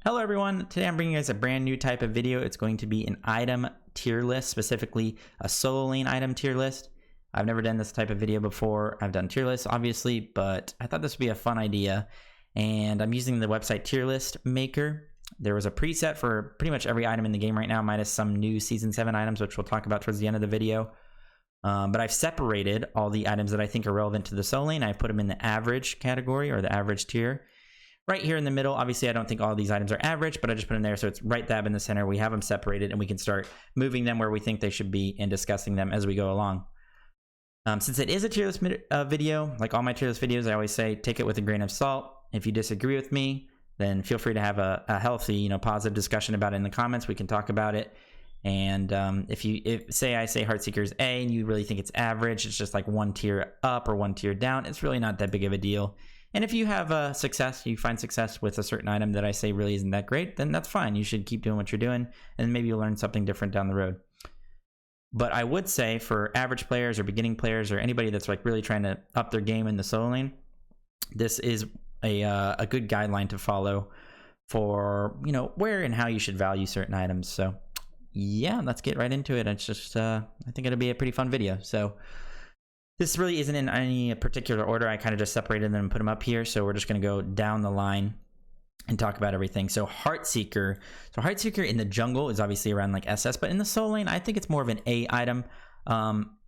Hello everyone, today I'm bringing you guys a brand new type of video. It's going to be an item tier list, specifically a solo lane item tier list. I've never done this type of video before. I've done tier lists obviously, but I thought this would be a fun idea. And I'm using the website Tierlist Maker. There was a preset for pretty much every item in the game right now, minus some new Season 7 items, which we'll talk about towards the end of the video. But I've separated all the items that I think are relevant to the solo lane. I've put them in the average category or the average tier. Right here in the middle, obviously I don't think all of these items are average, but I just put them there so it's right dab in the center. We have them separated and we can start moving them where we think they should be and discussing them as we go along. Since it is a tier list video, like all my tier list videos, I always say take it with a grain of salt. If you disagree with me, then feel free to have a healthy, positive discussion about it in the comments. We can talk about it. And if say I say Heartseeker is A and you really think it's average, it's just like one tier up or one tier down, it's really not that big of a deal. And if you have you find success with a certain item that I say really isn't that great, then that's fine. You should keep doing what you're doing, and maybe you'll learn something different down the road. But I would say for average players or beginning players or anybody that's like really trying to up their game in the solo lane, this is a good guideline to follow for where and how you should value certain items. So yeah, let's get right into it. It's just I think it'll be a pretty fun video. So this really isn't in any particular order. I kind of just separated them and put them up here. So we're just going to go down the line and talk about everything. So Heartseeker. So Heartseeker in the jungle is obviously around like SS, but in the solo lane, I think it's more of an A item.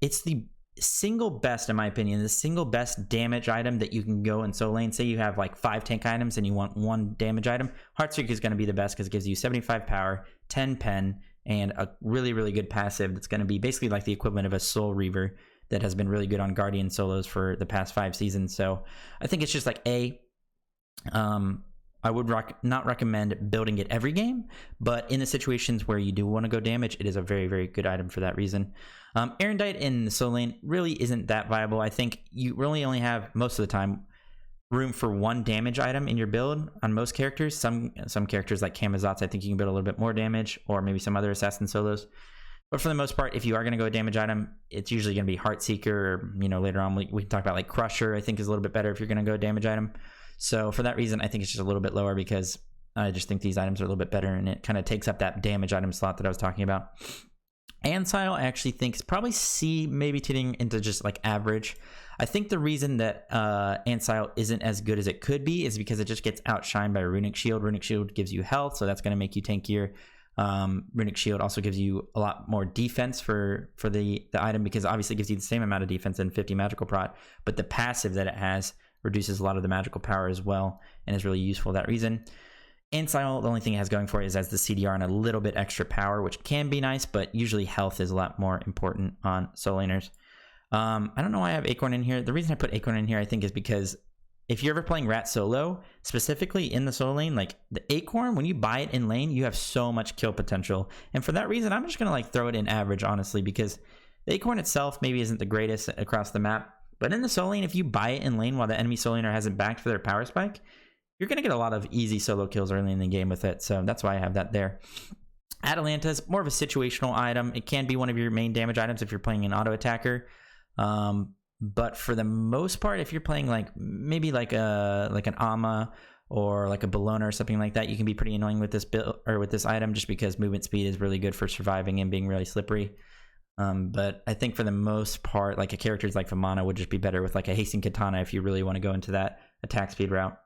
It's the single best, in my opinion, the single best damage item that you can go in solo lane. Say you have like 5 tank items and you want 1 damage item. Heartseeker is going to be the best because it gives you 75 power, 10 pen, and a really, really good passive that's going to be basically like the equivalent of a Soul Reaver that has been really good on Guardian solos for the past 5 seasons. So I think it's just like A. I would not recommend building it every game, but in the situations where you do want to go damage, it is a very, very good item for that reason. Erendite in the solo lane really isn't that viable. I think you really only have, most of the time, room for 1 damage item in your build on most characters. Some characters like Camazotz, I think you can build a little bit more damage, or maybe some other assassin solos. But for the most part, if you are going to go a damage item, it's usually going to be Heartseeker, or later on we can talk about like Crusher. I think is a little bit better if you're going to go a damage item. So for that reason, I think it's just a little bit lower because I just think these items are a little bit better, and it kind of takes up that damage item slot that I was talking about. Ansile, I actually think is probably C, maybe tuning into just like average. I think the reason that Ansile isn't as good as it could be is because it just gets outshined by Runic Shield. Runic Shield gives you health, so that's going to make you tankier. Runic Shield also gives you a lot more defense for the item, because obviously it gives you the same amount of defense and 50 magical prot, but the passive that it has reduces a lot of the magical power as well and is really useful for that reason. Ansile, the only thing it has going for it is as the CDR and a little bit extra power, which can be nice, but usually health is a lot more important on solo laners. I don't know why I have Acorn in here. The reason I put Acorn in here, I think, is because if you're ever playing Rat solo, specifically in the solo lane, like the Acorn, when you buy it in lane, you have so much kill potential. And for that reason, I'm just going to like throw it in average, honestly, because the Acorn itself maybe isn't the greatest across the map. But in the solo lane, if you buy it in lane while the enemy solo laner hasn't backed for their power spike, you're going to get a lot of easy solo kills early in the game with it. So that's why I have that there. Atalanta is more of a situational item. It can be one of your main damage items if you're playing an auto attacker. But for the most part, if you're playing like maybe like an Ama or like a Bologna or something like that, you can be pretty annoying with this build or with this item, just because movement speed is really good for surviving and being really slippery. But I think for the most part, like a characters like Vamana would just be better with like a Hasting Katana if you really want to go into that attack speed route.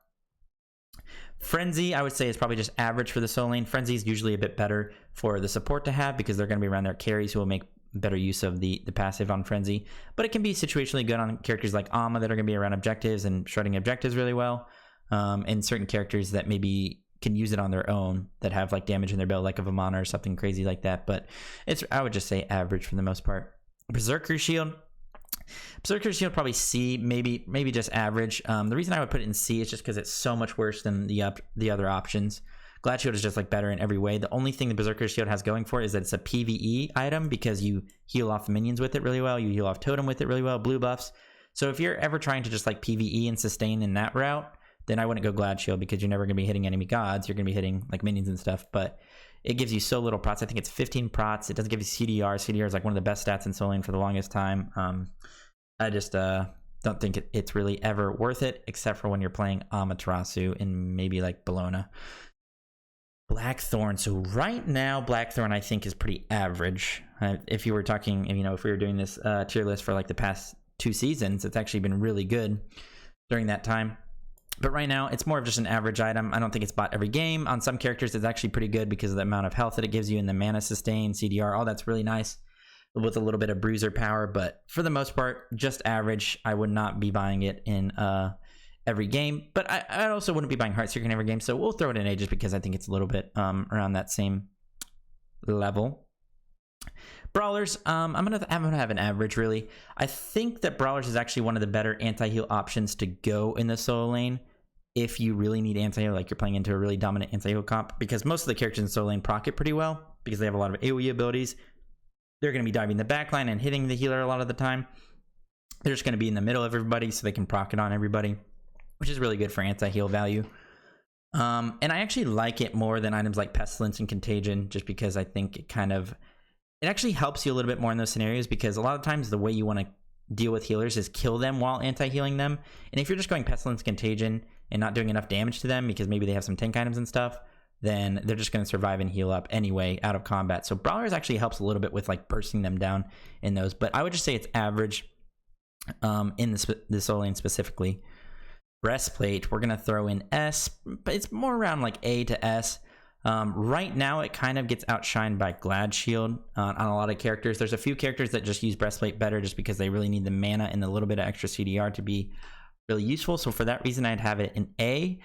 Frenzy, I would say, is probably just average for the solo lane. Frenzy is usually a bit better for the support to have because they're going to be around their carries who will make better use of the passive on Frenzy. But it can be situationally good on characters like Ama that are going to be around objectives and shredding objectives really well. And certain characters that maybe can use it on their own that have like damage in their build, like a Vamana or something crazy like that. But I would just say average for the most part. Berserker Shield probably C, maybe just average. The reason I would put it in C is just because it's so much worse than the other options. Glad Shield is just like better in every way. The only thing the Berserker Shield has going for it is that it's a PvE item because you heal off the minions with it really well. You heal off totem with it really well, blue buffs. So if you're ever trying to just like PvE and sustain in that route, then I wouldn't go Glad Shield because you're never going to be hitting enemy gods. You're going to be hitting like minions and stuff, but it gives you so little prots. I think it's 15 prots. It doesn't give you CDR. CDR is like one of the best stats in solo lane for the longest time. I just don't think it's really ever worth it, except for when you're playing Amaterasu and maybe like Bologna. Blackthorn. So right now, Blackthorn I think is pretty average. If you were talking, if we were doing this tier list for like the past 2 seasons, it's actually been really good during that time. But right now, it's more of just an average item. I don't think it's bought every game. On some characters, it's actually pretty good because of the amount of health that it gives you and the mana sustain, CDR, all that's really nice with a little bit of bruiser power. But for the most part, just average. I would not be buying it in every game. But I also wouldn't be buying Heartseeker in every game. So we'll throw it in A just because I think it's a little bit around that same level. Brawlers, I'm gonna have an average really. I think that Brawlers is actually one of the better anti-heal options to go in the solo lane if you really need anti-heal, like you're playing into a really dominant anti-heal comp, because most of the characters in solo lane proc it pretty well because they have a lot of AoE abilities. They're going to be diving the backline and hitting the healer a lot of the time. They're just going to be in the middle of everybody so they can proc it on everybody, which is really good for anti-heal value. And I actually like it more than items like Pestilence and Contagion, just because I think it actually helps you a little bit more in those scenarios, because a lot of times the way you want to deal with healers is kill them while anti-healing them. And if you're just going Pestilence, Contagion and not doing enough damage to them because maybe they have some tank items and stuff, then they're just going to survive and heal up anyway out of combat. So Brawlers actually helps a little bit with like bursting them down in those, but I would just say it's average in the solo lane specifically. Breastplate, we're going to throw in S, but it's more around like A to S. Right now, it kind of gets outshined by Glad Shield on a lot of characters. There's a few characters that just use Breastplate better just because they really need the mana and a little bit of extra CDR to be really useful. So for that reason, I'd have it in A.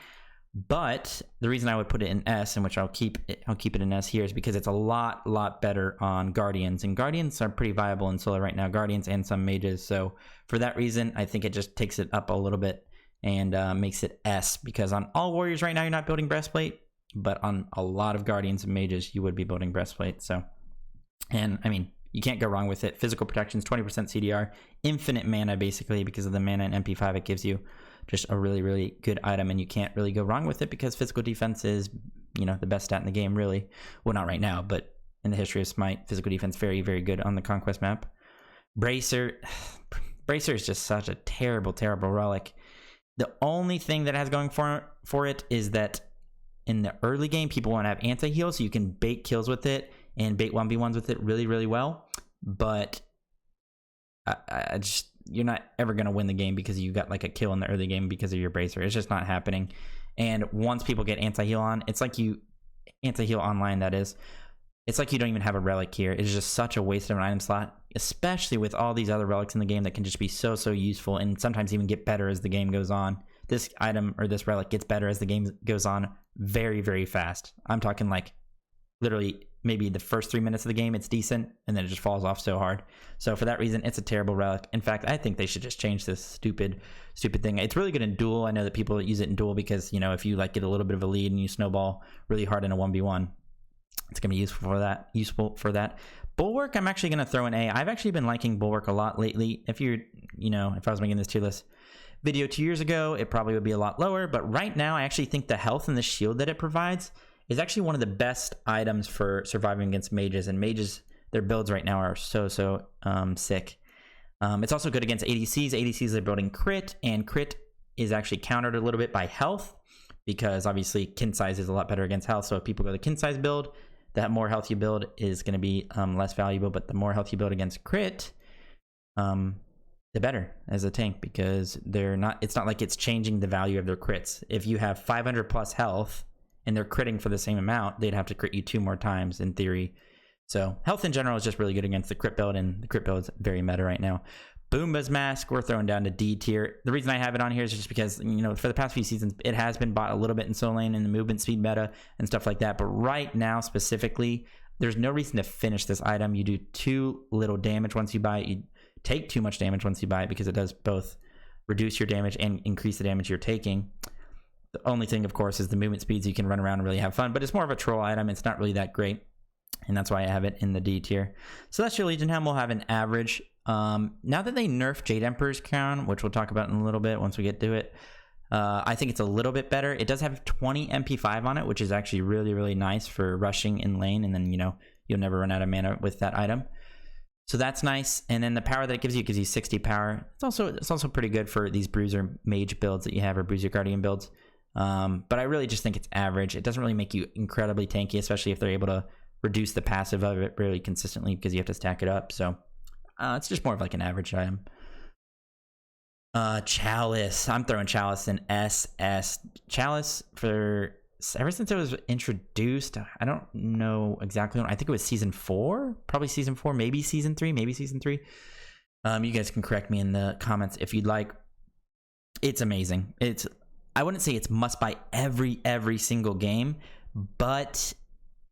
But the reason I would put it in S, in which I'll keep it in S here, is because it's a lot better on Guardians. And Guardians are pretty viable in solo right now, Guardians and some mages. So for that reason, I think it just takes it up a little bit and makes it S, because on all Warriors right now, you're not building Breastplate. But on a lot of Guardians and Mages, you would be building Breastplate. So, and I mean, you can't go wrong with it. Physical protections, 20% CDR, infinite mana basically, because of the mana and MP5 it gives you. Just a really good item, and you can't really go wrong with it because physical defense is, the best stat in the game, really. Well, not right now, but in the history of Smite, physical defense very good on the Conquest map. Bracer is just such a terrible relic. The only thing that it has going for it is that in the early game, people want to have anti-heal, so you can bait kills with it and bait 1v1s with it really well. But you're not ever going to win the game because you got like a kill in the early game because of your Bracer. It's just not happening. And once people get anti-heal on, it's like anti-heal online, that is. It's like you don't even have a relic here. It is just such a waste of an item slot, especially with all these other relics in the game that can just be so useful and sometimes even get better as the game goes on. This item or this relic gets better as the game goes on very fast. I'm talking like literally maybe the first 3 minutes of the game it's decent, and then it just falls off so hard. So for that reason, it's a terrible relic. In fact, I think they should just change this stupid thing. It's really good in duel. I know that people use it in duel because, if you like get a little bit of a lead and you snowball really hard in a 1v1, it's gonna be useful for that. Bulwark, I'm actually gonna throw in A. I've actually been liking Bulwark a lot lately. If I was making this tier list video 2 years ago, it probably would be a lot lower, but right now I actually think the health and the shield that it provides is actually one of the best items for surviving against mages, and mages, their builds right now are so sick. It's also good against ADCs. ADCs are building crit, and crit is actually countered a little bit by health, because obviously kin size is a lot better against health. So if people go the kin size build, the more health you build is going to be less valuable, but the more health you build against crit, the better as a tank, because it's not like it's changing the value of their crits. If you have 500 plus health and they're critting for the same amount, they'd have to crit you 2 more times in theory. So health in general is just really good against the crit build, and the crit build is very meta right now. Boomba's Mask, we're throwing down to D tier. The reason I have it on here is just because, for the past few seasons, it has been bought a little bit in solo lane and the movement speed meta and stuff like that. But right now, specifically, there's no reason to finish this item. You do too little damage once you buy it. You take too much damage once you buy it, because it does both reduce your damage and increase the damage you're taking. The only thing, of course, is the movement speeds. You can run around and really have fun, but it's more of a troll item. It's not really that great, and that's why I have it in the D tier. So that's your Legion Helm. We'll have an average. Now that they nerfed Jade Emperor's Crown, which we'll talk about in a little bit once we get to it, I think it's a little bit better. It does have 20 MP5 on it, which is actually really nice for rushing in lane, and then you'll never run out of mana with that item. So that's nice. And then the power that it gives you 60 power. It's also pretty good for these Bruiser Mage builds that you have, or Bruiser Guardian builds. But I really just think it's average. It doesn't really make you incredibly tanky, especially if they're able to reduce the passive of it really consistently because you have to stack it up. So it's just more of like an average item. Chalice. I'm throwing Chalice in SS. Chalice ever since it was introduced, I don't know exactly when. I think it was season 4, probably season 4, maybe season 3, maybe season 3. You guys can correct me in the comments if you'd like. It's amazing. I wouldn't say it's must buy every single game, but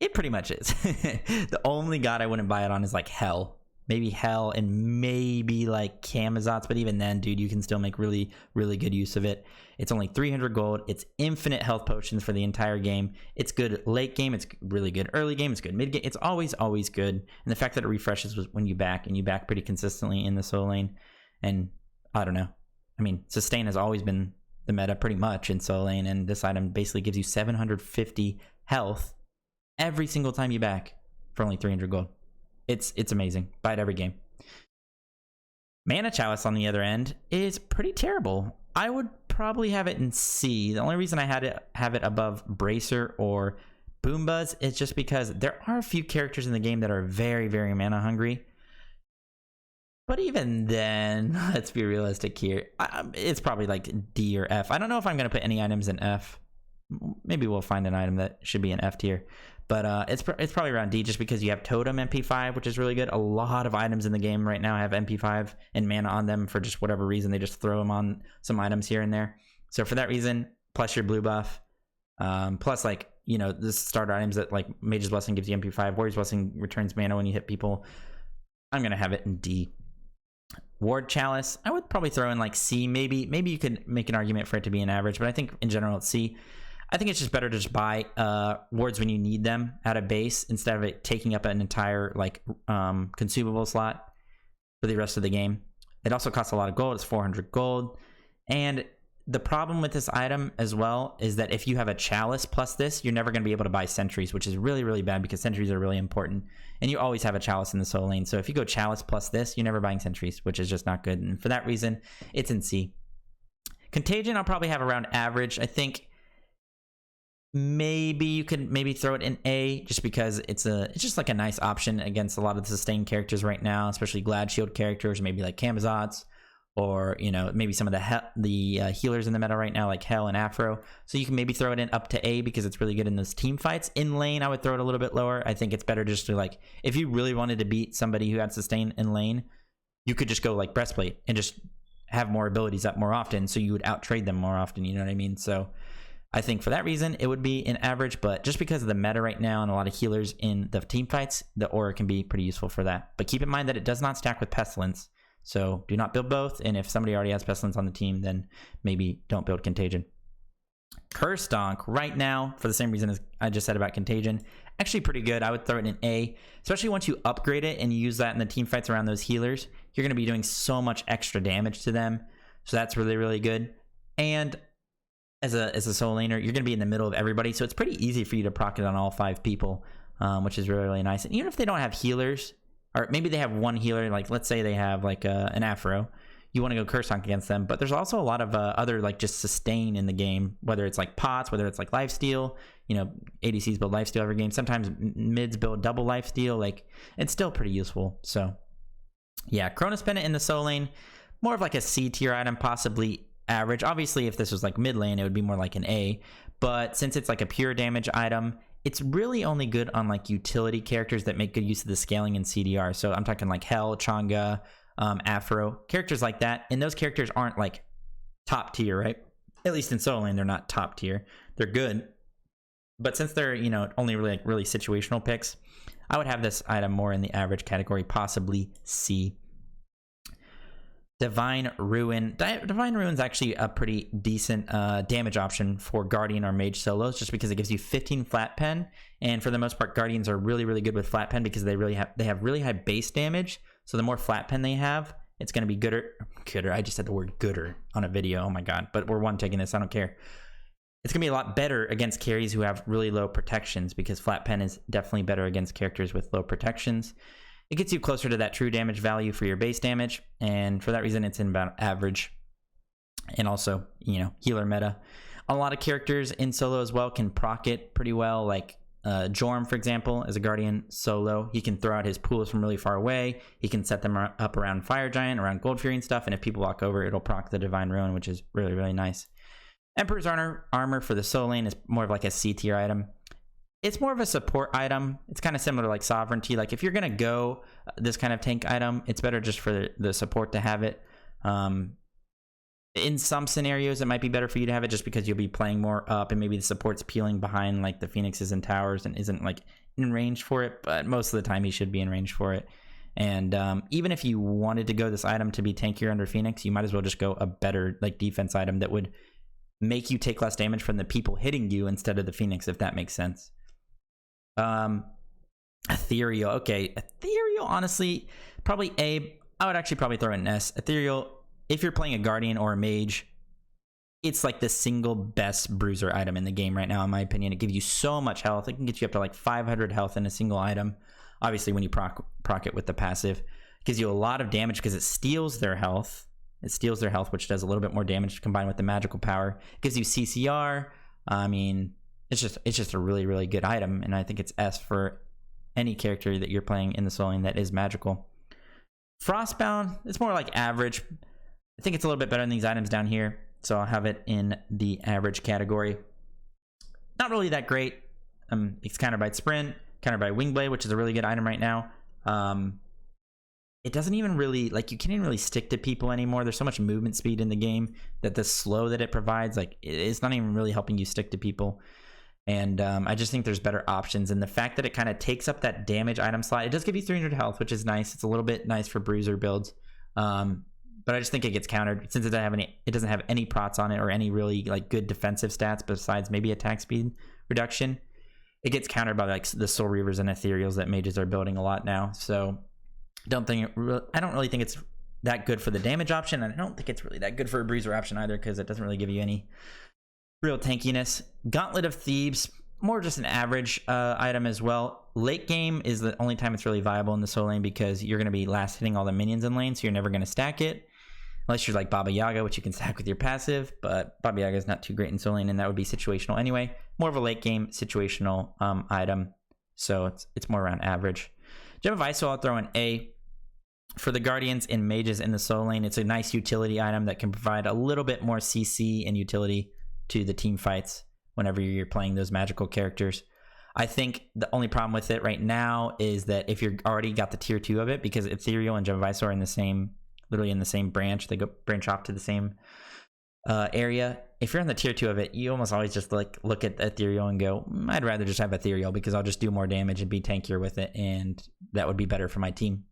it pretty much is. The only god I wouldn't buy it on is like Hell. Maybe Hell and maybe like Camazotz, but even then, dude, you can still make really, really good use of it. It's only 300 gold. It's infinite health potions for the entire game. It's good late game. It's really good early game. It's good mid game. It's always good. And the fact that it refreshes when you back, and you back pretty consistently in the solo lane. And I don't know. I mean, sustain has always been the meta pretty much in solo lane, and this item basically gives you 750 health every single time you back for only 300 gold. It's amazing. Buy it every game. Mana Chalice on the other end is pretty terrible. I would probably have it in C. The only reason I have it above Bracer or Boombuzz is just because there are a few characters in the game that are very, very mana hungry. But even then, let's be realistic here. It's probably like D or F. I don't know if I'm going to put any items in F. Maybe we'll find an item that should be in F tier. But it's probably around D just because you have Totem MP5, which is really good. A lot of items in the game right now have MP5 and mana on them for just whatever reason. They just throw them on some items here and there. So for that reason, plus your blue buff, plus like, you know, the starter items that like Mage's Blessing gives you MP5, Warrior's Blessing returns mana when you hit people. I'm going to have it in D. Ward Chalice, I would probably throw in like C. Maybe you could make an argument for it to be an average, but I think in general it's C. I think it's just better to just buy wards when you need them at a base instead of it taking up an entire like consumable slot for the rest of the game. It also costs a lot of gold. It's 400 gold. And the problem with this item as well is that if you have a Chalice plus this, you're never going to be able to buy sentries, which is really, really bad because sentries are really important. And you always have a Chalice in the solo lane. So if you go Chalice plus this, you're never buying sentries, which is just not good. And for that reason, it's in C. Contagion, I'll probably have around average. I think maybe you could throw it in A just because it's just like a nice option against a lot of the sustained characters right now, especially Glad Shield characters, maybe like Camazotz, or you know, maybe some of the healers in the meta right now like Hell and Afro. So you can maybe throw it in up to A because it's really good in those team fights. In lane, I would throw it a little bit lower. I think it's better just to like, if you really wanted to beat somebody who had sustain in lane, you could just go like Breastplate and just have more abilities up more often, so you would out trade them more often, you know what I mean? So I think for that reason, it would be an average, but just because of the meta right now and a lot of healers in the team fights, the aura can be pretty useful for that. But keep in mind that it does not stack with Pestilence, so do not build both. And if somebody already has Pestilence on the team, then maybe don't build Contagion. Curse Donk right now, for the same reason as I just said about Contagion, actually pretty good. I would throw it in A, especially once you upgrade it and you use that in the team fights around those healers. You're going to be doing so much extra damage to them, so that's really, really good. And as a solo laner, you're going to be in the middle of everybody, so it's pretty easy for you to proc it on all 5 people, which is really, really nice. And even if they don't have healers, or maybe they have one healer, like let's say they have like an Afro, you want to go Curse Donk against them. But there's also a lot of other like just sustain in the game, whether it's like pots, whether it's like lifesteal. You know, ADCs build lifesteal every game. Sometimes mids build double lifesteal. Like, it's still pretty useful. So yeah, Cronus Pendant in the solo lane, more of like a C tier item, possibly average. Obviously, if this was like mid lane, it would be more like an A. But since it's like a pure damage item, it's really only good on like utility characters that make good use of the scaling in CDR. So I'm talking like Hell, Chang'e, Afro, characters like that. And those characters aren't like top tier, right? At least in solo lane, they're not top tier. They're good, but since they're, you know, only really situational picks, I would have this item more in the average category, possibly C. Divine Ruin. Divine Ruin's actually a pretty decent damage option for Guardian or Mage solos, just because it gives you 15 flat pen, and for the most part, Guardians are really, really good with flat pen because they have really high base damage. So the more flat pen they have, it's going to be gooder. I just said the word gooder on a video. Oh my god! But we're one taking this. I don't care. It's going to be a lot better against carries who have really low protections, because flat pen is definitely better against characters with low protections. It gets you closer to that true damage value for your base damage, and for that reason, it's in about average. And also, you know, healer meta. A lot of characters in solo as well can proc it pretty well, like Jorm, for example, as a Guardian solo. He can throw out his pools from really far away. He can set them up around Fire Giant, around Gold Fury and stuff, and if people walk over, it'll proc the Divine Ruin, which is really, really nice. Emperor's Armor for the solo lane is more of like a C tier item. It's more of a support item. It's kind of similar to like Sovereignty. Like if you're going to go this kind of tank item, it's better just for the support to have it. In some scenarios, it might be better for you to have it just because you'll be playing more up and maybe the support's peeling behind like the Phoenixes and Towers and isn't like in range for it. But most of the time, he should be in range for it. And even if you wanted to go this item to be tankier under Phoenix, you might as well just go a better like defense item that would make you take less damage from the people hitting you instead of the Phoenix, if that makes sense. Ethereal. Okay, Ethereal, honestly, probably A. I would actually probably throw in an S. Ethereal, if you're playing a Guardian or a Mage, it's like the single best bruiser item in the game right now, in my opinion. It gives you so much health. It can get you up to like 500 health in a single item. Obviously, when you proc it with the passive, it gives you a lot of damage because it steals their health. It steals their health, which does a little bit more damage combined with the magical power. It gives you CCR. I mean, it's just a really, really good item, and I think it's S for any character that you're playing in the solo lane that is magical. Frostbound, it's more like average. I think it's a little bit better than these items down here, so I'll have it in the average category. Not really that great. It's countered by Sprint, countered by Wingblade, which is a really good item right now. It doesn't even really, like, you can't even really stick to people anymore. There's so much movement speed in the game that the slow that it provides, like, it's not even really helping you stick to people. And I just think there's better options. And the fact that it kind of takes up that damage item slot, it does give you 300 health, which is nice. It's a little bit nice for bruiser builds. But I just think it gets countered since it doesn't have any prots on it or any really like good defensive stats besides maybe attack speed reduction. It gets countered by like the Soul Reavers and Ethereals that mages are building a lot now. So I don't really think it's that good for the damage option, and I don't think it's really that good for a bruiser option either because it doesn't really give you any real tankiness. Gauntlet of Thebes, more just an average item as well. Late game is the only time it's really viable in the solo lane because you're going to be last hitting all the minions in lane, so you're never going to stack it. Unless you're like Baba Yaga, which you can stack with your passive, but Baba Yaga is not too great in solo lane, and that would be situational anyway. More of a late game situational item, so it's more around average. Gem of Iso, I'll throw an A. For the Guardians and Mages in the solo lane, it's a nice utility item that can provide a little bit more CC and utility to the team fights whenever you're playing those magical characters. I think the only problem with it right now is that if you're already got the tier 2 of it, because Ethereal and Gem of Iso are in the same, literally in the same branch, they go branch off to the same area. If you're on the tier 2 of it, you almost always just like look at Ethereal and go, I'd rather just have Ethereal because I'll just do more damage and be tankier with it, and that would be better for my team.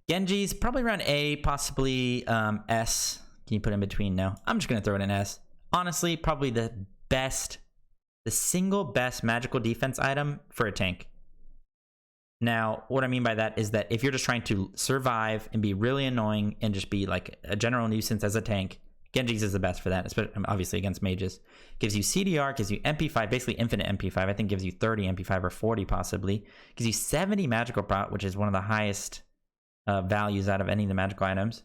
Genji's probably around A, possibly S. Can you put in between? No. I'm just going to throw it in S. Honestly, probably the single best magical defense item for a tank. Now, what I mean by that is that if you're just trying to survive and be really annoying and just be like a general nuisance as a tank, Genji's is the best for that, especially obviously against mages. Gives you CDR, gives you MP5, basically infinite MP5. I think gives you 30 MP5 or 40 possibly. Gives you 70 magical prot, which is one of the highest values out of any of the magical items.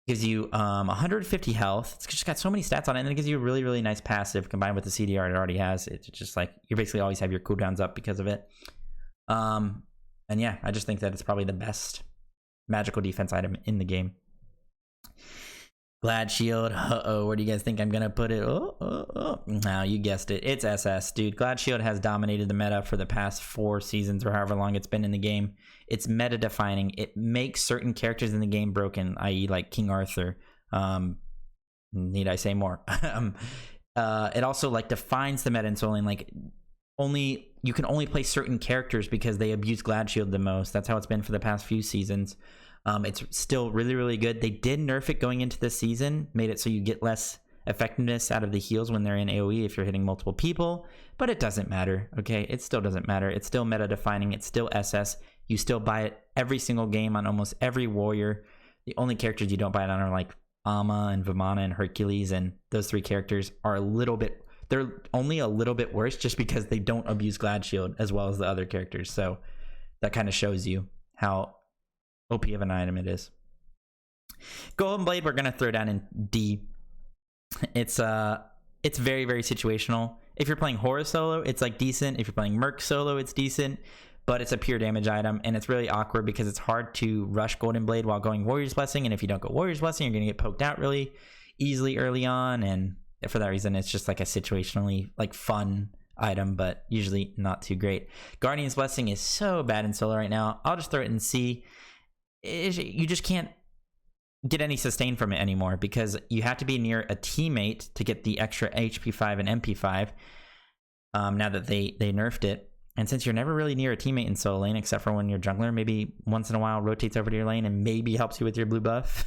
Gives you 150 health. It's just got so many stats on it, and it gives you a really, really nice passive combined with the CDR it already has. It's just like you basically always have your cooldowns up because of it. And yeah, I just think that it's probably the best magical defense item in the game. Glad Shield. Where do you guys think I'm gonna put it? No, you guessed it. It's SS, dude. Glad Shield has dominated the meta for the past 4 seasons or however long it's been in the game. It's meta defining. It makes certain characters in the game broken, i.e. like King Arthur. Need I say more? It also like defines the meta in solo lane. Like you can only play certain characters because they abuse Glad Shield the most. That's how it's been for the past few seasons. It's still really, really good. They did nerf it going into this season, made it so you get less effectiveness out of the heals when they're in AoE if you're hitting multiple people, but it doesn't matter, okay? It still doesn't matter. It's still meta defining. It's still SS. You still buy it every single game on almost every warrior. The only characters you don't buy it on are like Amma and Vimana and Hercules, and those 3 characters are they're only a little bit worse just because they don't abuse Glad Shield as well as the other characters. So that kind of shows you how OP of an item it is. Golden Blade, we're going to throw down in D. It's very, very situational. If you're playing Horus solo, it's like decent. If you're playing Merc solo, it's decent, but it's a pure damage item, and it's really awkward because it's hard to rush Golden Blade while going Warrior's Blessing, and if you don't go Warrior's Blessing, you're going to get poked out really easily early on, and for that reason, it's just like a situationally like fun item, but usually not too great. Guardian's Blessing is so bad in solo right now. I'll just throw it in C. You just can't get any sustain from it anymore because you have to be near a teammate to get the extra HP5 and MP5 now that they nerfed it. And since you're never really near a teammate in solo lane, except for when your jungler maybe once in a while rotates over to your lane and maybe helps you with your blue buff,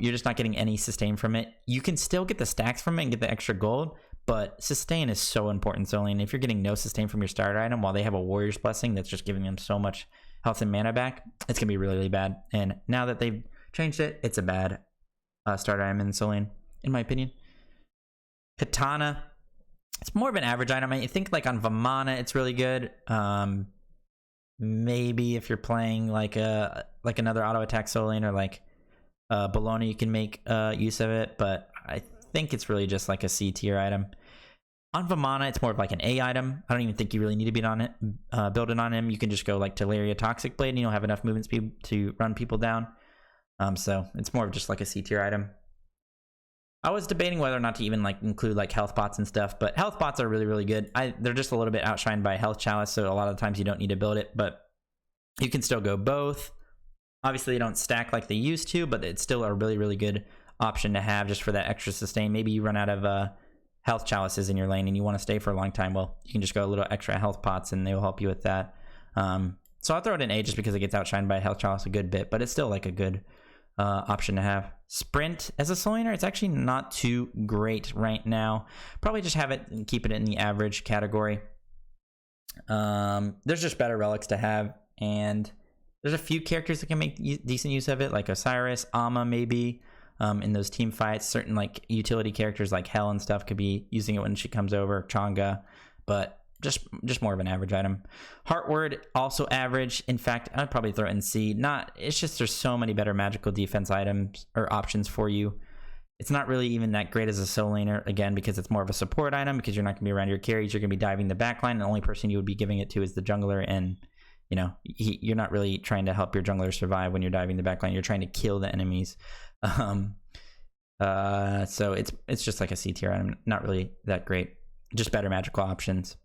you're just not getting any sustain from it. You can still get the stacks from it and get the extra gold, but sustain is so important in solo lane. If you're getting no sustain from your starter item while they have a Warrior's Blessing that's just giving them so much health and mana back, it's going to be really, really bad. And now that they've changed it, it's a bad starter item in solo lane, in my opinion. Katana, it's more of an average item. I think like on Vamana, it's really good. Maybe if you're playing like another auto attack solo lane or like Bologna, you can make use of it. But I think it's really just like a C tier item. On Vamana, it's more of like an A item. I don't even think you really need to be on it, build it on him. You can just go like Teleria Toxic Blade, and you'll have enough movement speed to run people down. So it's more of just like a C tier item. I was debating whether or not to even like include like health bots and stuff, but health bots are really, really good. They're just a little bit outshined by health chalice, so a lot of the times you don't need to build it, but you can still go both. Obviously, they don't stack like they used to, but it's still a really, really good option to have just for that extra sustain. Maybe you run out of health chalices in your lane and you want to stay for a long time. Well, you can just go a little extra health pots and they will help you with that. So I'll throw it in A just because it gets outshined by health chalice a good bit, but it's still like a good option to have. Sprint as a solo laner, it's actually not too great right now. Probably just have it and keep it in the average category. There's just better relics to have, and there's a few characters that can make decent use of it, like Osiris, Amma maybe, in those team fights. Certain like utility characters like Hel and stuff could be using it when she comes over, Chang'e, but just more of an average item. Heartward, also average. In fact, I'd probably throw it in C. It's just there's so many better magical defense items or options for you. It's not really even that great as a solo laner, again, because it's more of a support item, because you're not going to be around your carries. You're going to be diving the backline, and the only person you would be giving it to is the jungler, and you know, you're not really trying to help your jungler survive when you're diving the backline. You're trying to kill the enemies. So it's just like a C tier item. Not really that great. Just better magical options.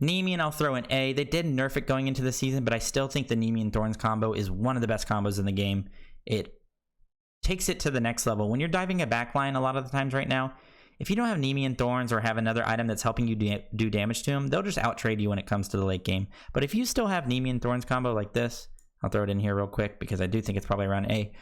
Nemean, I'll throw in A. They did nerf it going into the season, but I still think the Nemean Thorns combo is one of the best combos in the game. It takes it to the next level. When you're diving a backline a lot of the times right now, if you don't have Nemean Thorns or have another item that's helping you do damage to them, they'll just out-trade you when it comes to the late game. But if you still have Nemean Thorns combo like this, I'll throw it in here real quick because I do think it's probably around A.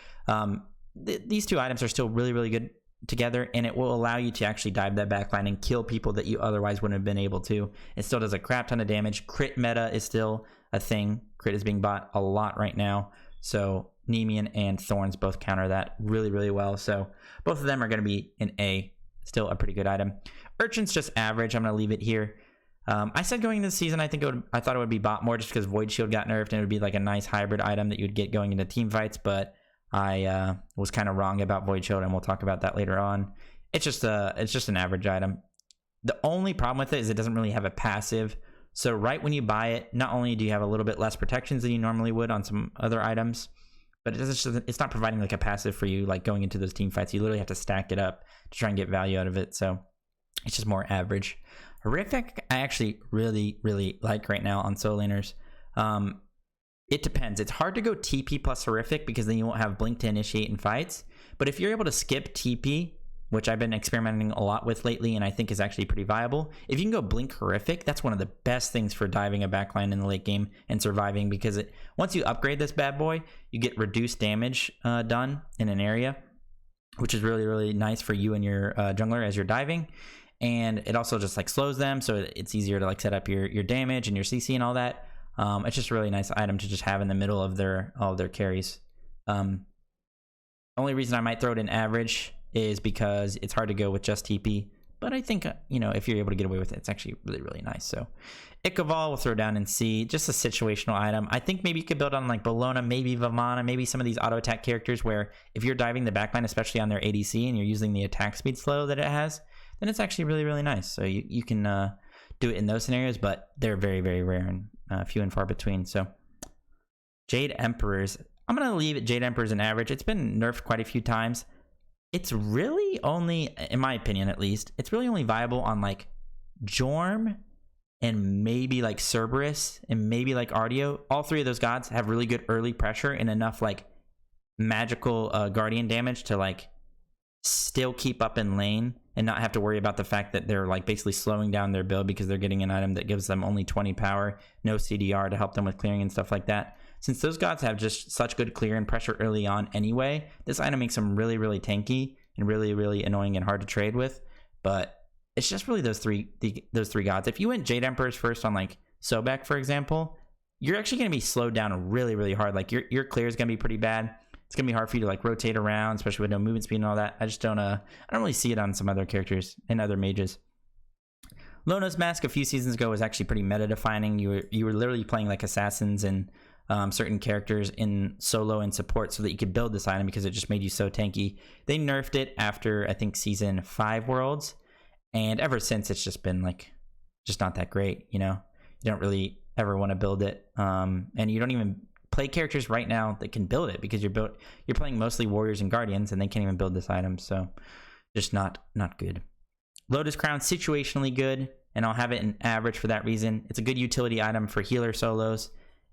These two items are still really, really good together, and it will allow you to actually dive that backline and kill people that you otherwise wouldn't have been able to. It still does a crap ton of damage. Crit meta is still a thing. Crit is being bought a lot right now, so Nemean and Thorns both counter that really, really well. So both of them are going to be an A. Still a pretty good item. Urchin's just average. I'm going to leave it here. I said going into the season, I thought it would be bought more just because Void Shield got nerfed and it would be like a nice hybrid item that you'd get going into team fights, but I was kind of wrong about Void Shield, and we'll talk about that later on. It's just an average item. The only problem with it is it doesn't really have a passive. So right when you buy it, not only do you have a little bit less protections than you normally would on some other items, but it's not providing like a passive for you, like going into those team fights. You literally have to stack it up to try and get value out of it. So it's just more average. Horrific, I actually really, really like right now on solo laners. It depends. It's hard to go TP plus Horrific because then you won't have Blink to initiate in fights. But if you're able to skip TP, which I've been experimenting a lot with lately and I think is actually pretty viable, if you can go Blink Horrific, that's one of the best things for diving a backline in the late game and surviving, because once you upgrade this bad boy, you get reduced damage done in an area, which is really, really nice for you and your jungler as you're diving. And it also just like slows them, so it's easier to like set up your damage and your CC and all that. It's just a really nice item to just have in the middle of all of their carries. Only reason I might throw it in average is because it's hard to go with just TP, but I think, you know, if you're able to get away with it, it's actually really, really nice. So Ichabod will throw down in C, just a situational item. I think maybe you could build on like Bologna, maybe Vamana, maybe some of these auto attack characters where if you're diving the backline, especially on their ADC, and you're using the attack speed slow that it has, then it's actually really, really nice. So you can do it in those scenarios, but they're very, very rare and few and far between. So Jade Emperors, I'm going to leave Jade Emperors an average. It's been nerfed quite a few times. It's really only, in my opinion at least, it's really only viable on like Jorm and maybe like Cerberus and maybe like Ardio. All three of those gods have really good early pressure and enough like magical guardian damage to like still keep up in lane and not have to worry about the fact that they're like basically slowing down their build because they're getting an item that gives them only 20 power, no CDR to help them with clearing and stuff like that. Since those gods have just such good clear and pressure early on anyway, this item makes them really, really tanky and really, really annoying and hard to trade with. But it's just really those three gods. If you went Jade Emperors first on like Sobek, for example, you're actually going to be slowed down really, really hard. Like your clear is going to be pretty bad. It's going to be hard for you to like rotate around, especially with no movement speed and all that. I just don't really see it on some other characters and other mages. Lona's Mask a few seasons ago was actually pretty meta defining. You were literally playing like assassins and certain characters in solo and support so that you could build this item because it just made you so tanky. They nerfed it after I think season 5 Worlds, and ever since it's just been like just not that great. You know, you don't really ever want to build it, and you don't even play characters right now that can build it because you're playing mostly warriors and guardians and they can't even build this item. So just not good. Lotus Crown, situationally good, and I'll have it in average for that reason. It's a good utility item for healer solos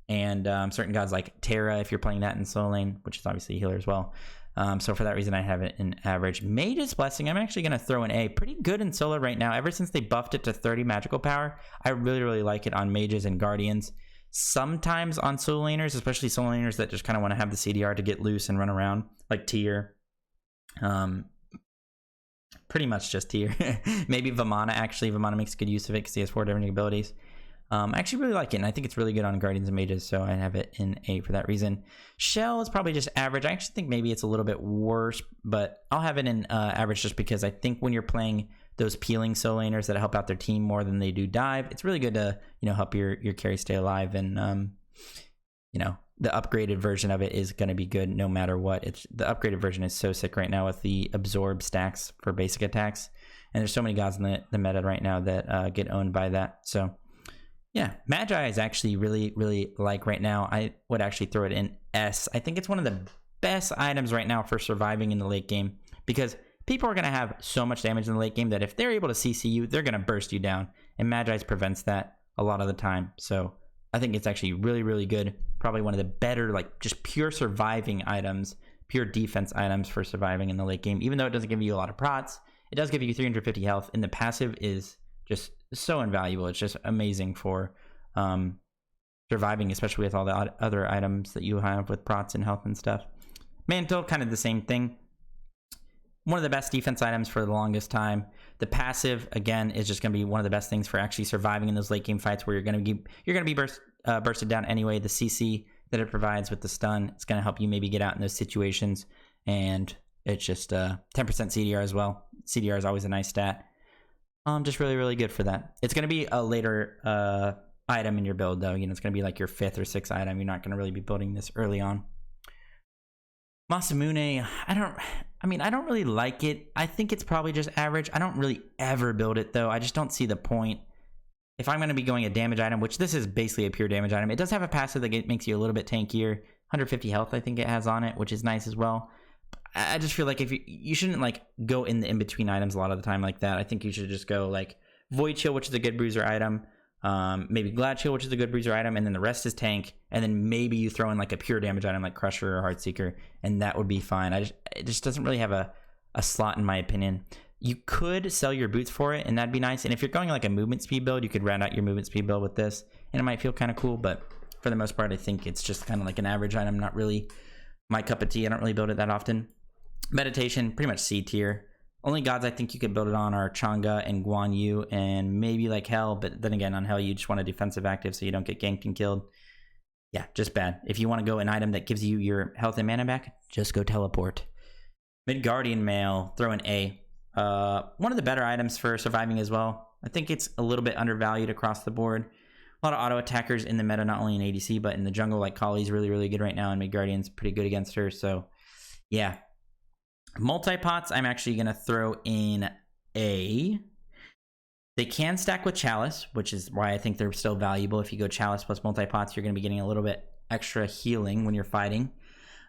and certain gods like Terra if you're playing that in solo lane, which is obviously a healer as well. So for that reason I have it in average. Mage's Blessing, I'm actually going to throw an A. Pretty good in solo right now. Ever since they buffed it to 30 magical power, I really, really like it on mages and guardians. Sometimes on solo laners, especially solo laners that just kind of want to have the CDR to get loose and run around, like Tier. Pretty much just Tier. Maybe Vamana, actually. Vamana makes good use of it because he has 4 different abilities. I actually really like it, and I think it's really good on guardians and mages, so I have it in A for that reason. Shell is probably just average. I actually think maybe it's a little bit worse, but I'll have it in average just because I think when you're playing those peeling solo laners that help out their team more than they do dive, it's really good to, you know, help your carry stay alive. And you know, the upgraded version of it is going to be good no matter what. The upgraded version is so sick right now with the absorb stacks for basic attacks, and there's so many gods in the meta right now that get owned by that. So yeah, Magi is actually really, really like right now. I would actually throw it in S. I think it's one of the best items right now for surviving in the late game because people are going to have so much damage in the late game that if they're able to CC you, they're going to burst you down. And Magi's prevents that a lot of the time. So I think it's actually really, really good. Probably one of the better, like just pure surviving items, pure defense items for surviving in the late game. Even though it doesn't give you a lot of prots, it does give you 350 health. And the passive is just so invaluable. It's just amazing for surviving, especially with all the other items that you have with prots and health and stuff. Mantle, kind of the same thing. One of the best defense items for the longest time. The passive, again, is just going to be one of the best things for actually surviving in those late game fights where you're going to be bursted down anyway. The CC that it provides with the stun, it's going to help you maybe get out in those situations. And it's just 10% CDR as well. CDR is always a nice stat. Just really, really good for that. It's going to be a later item in your build, though. You know, it's going to be like your 5th or 6th item. You're not going to really be building this early on. Masamune, I don't really like it. I think it's probably just average. I don't really ever build it, though. I just don't see the point. If I'm going to be going a damage item, which this is basically a pure damage item, it does have a passive that makes you a little bit tankier. 150 health, I think it has on it, which is nice as well. I just feel like if you shouldn't like go in the in-between items a lot of the time like that. I think you should just go like Void Chill, which is a good bruiser item, maybe Glad Chill, which is a good bruiser item, and then the rest is tank, and then maybe you throw in like a pure damage item like Crusher or Heartseeker, and that would be fine. It just doesn't really have a slot in my opinion. You could sell your boots for it, and that'd be nice. And if you're going like a movement speed build, you could round out your movement speed build with this, and it might feel kind of cool, but for the most part, I think it's just kind of like an average item, not really my cup of tea. I don't really build it that often. Meditation, pretty much C tier. Only gods I think you could build it on are Chang'e and Guan Yu and maybe like Hell, but then again on Hell you just want a defensive active so you don't get ganked and killed. Yeah, just bad. If you want to go an item that gives you your health and mana back, just go teleport. Midgardian Male, throw an A. One of the better items for surviving as well. I think it's a little bit undervalued across the board. A lot of auto attackers in the meta, not only in ADC, but in the jungle, like Kali's really, really good right now, and Midgardian's pretty good against her. So, yeah. Multi-pots, I'm actually going to throw in A. They can stack with Chalice, which is why I think they're still valuable. If you go Chalice plus multi-pots, you're going to be getting a little bit extra healing when you're fighting.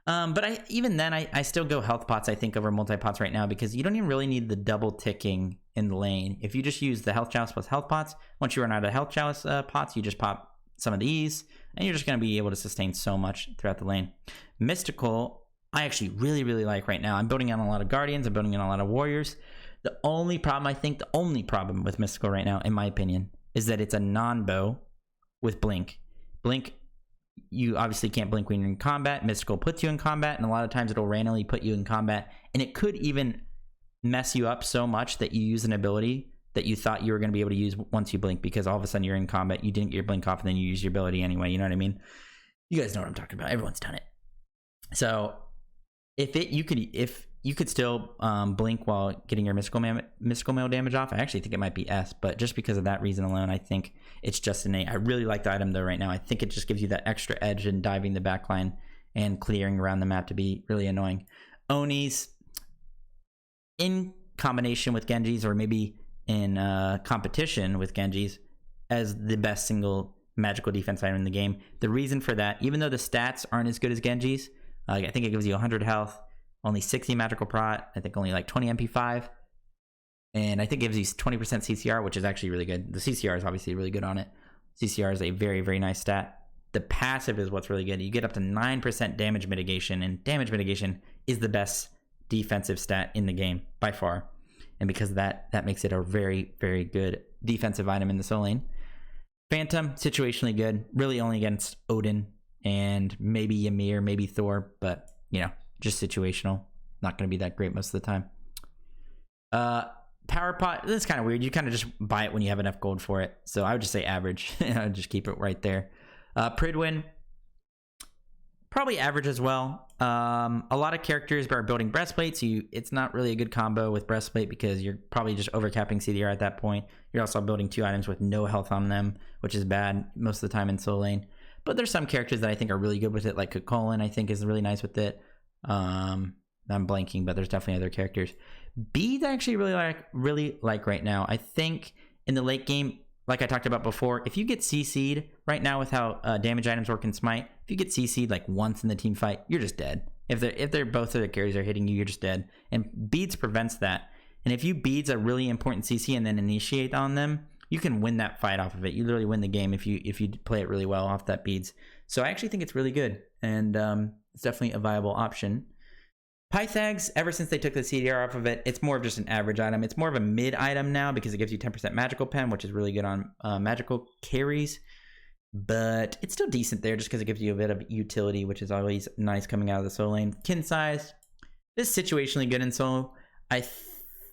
But even then, I still go health pots, I think, over multi-pots right now, because you don't even really need the double ticking in the lane. If you just use the health chalice plus health pots, once you run out of health chalice pots, you just pop some of these, and you're just going to be able to sustain so much throughout the lane. Mystical, I actually really, really like right now. I'm building on a lot of Guardians. I'm building on a lot of Warriors. The only problem with Mystical right now, in my opinion, is that it's a non-bow with Blink. Blink, you obviously can't blink when you're in combat. Mystical puts you in combat, and a lot of times it'll randomly put you in combat, and it could even mess you up so much that you use an ability that you thought you were going to be able to use once you blink, because all of a sudden you're in combat, you didn't get your blink off, and then you use your ability anyway. You know what I mean? You guys know what I'm talking about. Everyone's done it. So if you could still blink while getting your mystical mail damage off, I actually think it might be S, but just because of that reason alone, I think it's just an A. I really like the item though right now. I think it just gives you that extra edge in diving the backline and clearing around the map to be really annoying. Onis, in combination with Genjis, or maybe in competition with Genjis, as the best single magical defense item in the game. The reason for that, even though the stats aren't as good as Genjis, I think it gives you 100 health, only 60 magical prot, I think only like 20 MP5, and I think it gives you 20% CCR, which is actually really good. The CCR is obviously really good on it. CCR is a very, very nice stat. The passive is what's really good. You get up to 9% damage mitigation, and damage mitigation is the best defensive stat in the game by far. And because of that, that makes it a very, very good defensive item in the solo lane. Phantom, situationally good, really only against Odin and maybe Ymir, maybe Thor, but you know, just situational. Not going to be that great most of the time. Power pot, this is kind of weird. You kind of just buy it when you have enough gold for it. So I would just say average. I would just keep it right there. Pridwin, probably average as well. A lot of characters are building breastplate, so it's not really a good combo with breastplate because you're probably just overcapping CDR at that point. You're also building two items with no health on them, which is bad most of the time in solo lane. But there's some characters that I think are really good with it, like Colin I think is really nice with it. I'm blanking, but there's definitely other characters. Beads I actually really like right now. I think in the late game, like I talked about before, if you get CC'd right now with how damage items work in Smite, if you get CC'd like once in the team fight, you're just dead. If they're both of their carries are hitting you, you're just dead. And Beads prevents that. And if you Beads a really important CC and then initiate on them, you can win that fight off of it. You literally win the game if you play it really well off that Beads. So I actually think it's really good, and it's definitely a viable option. Pythags, ever since they took the CDR off of it, it's more of just an average item. It's more of a mid item now because it gives you 10% magical pen, which is really good on magical carries. But it's still decent there just because it gives you a bit of utility, which is always nice coming out of the solo lane. Kin size, this is situationally good in solo. I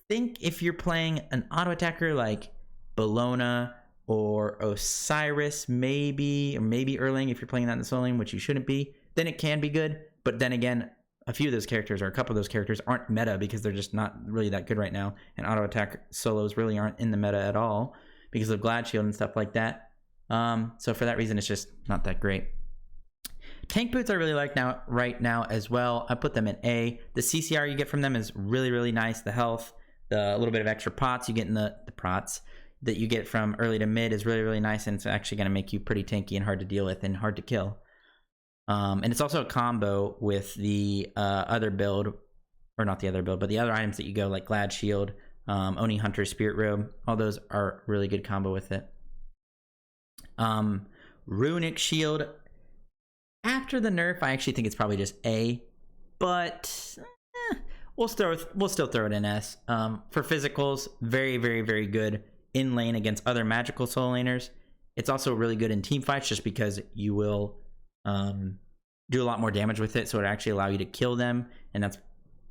think if you're playing an auto attacker like Bologna or Osiris, maybe, or maybe Erling, if you're playing that in the solo lane, which you shouldn't be, then it can be good. But then again, a few of those characters, or a couple of those characters, aren't meta because they're just not really that good right now. And auto attack solos really aren't in the meta at all because of Glad Shield and stuff like that. So for that reason, it's just not that great. Tank boots I really like right now as well. I put them in A. The CCR you get from them is really, really nice. The health, the little bit of extra pots you get in the prots that you get from early to mid is really, really nice, and it's actually going to make you pretty tanky and hard to deal with and hard to kill. And it's also a combo with the other build, or not the other build, but the other items that you go, like Glad Shield, Oni Hunter, Spirit Robe. All those are really good combo with it. Runic Shield, after the nerf, I actually think it's probably just A, but we'll still throw it in S. For physicals, very, very, very good in lane against other magical solo laners. It's also really good in team fights just because you will do a lot more damage with it, so it actually allow you to kill them, and that's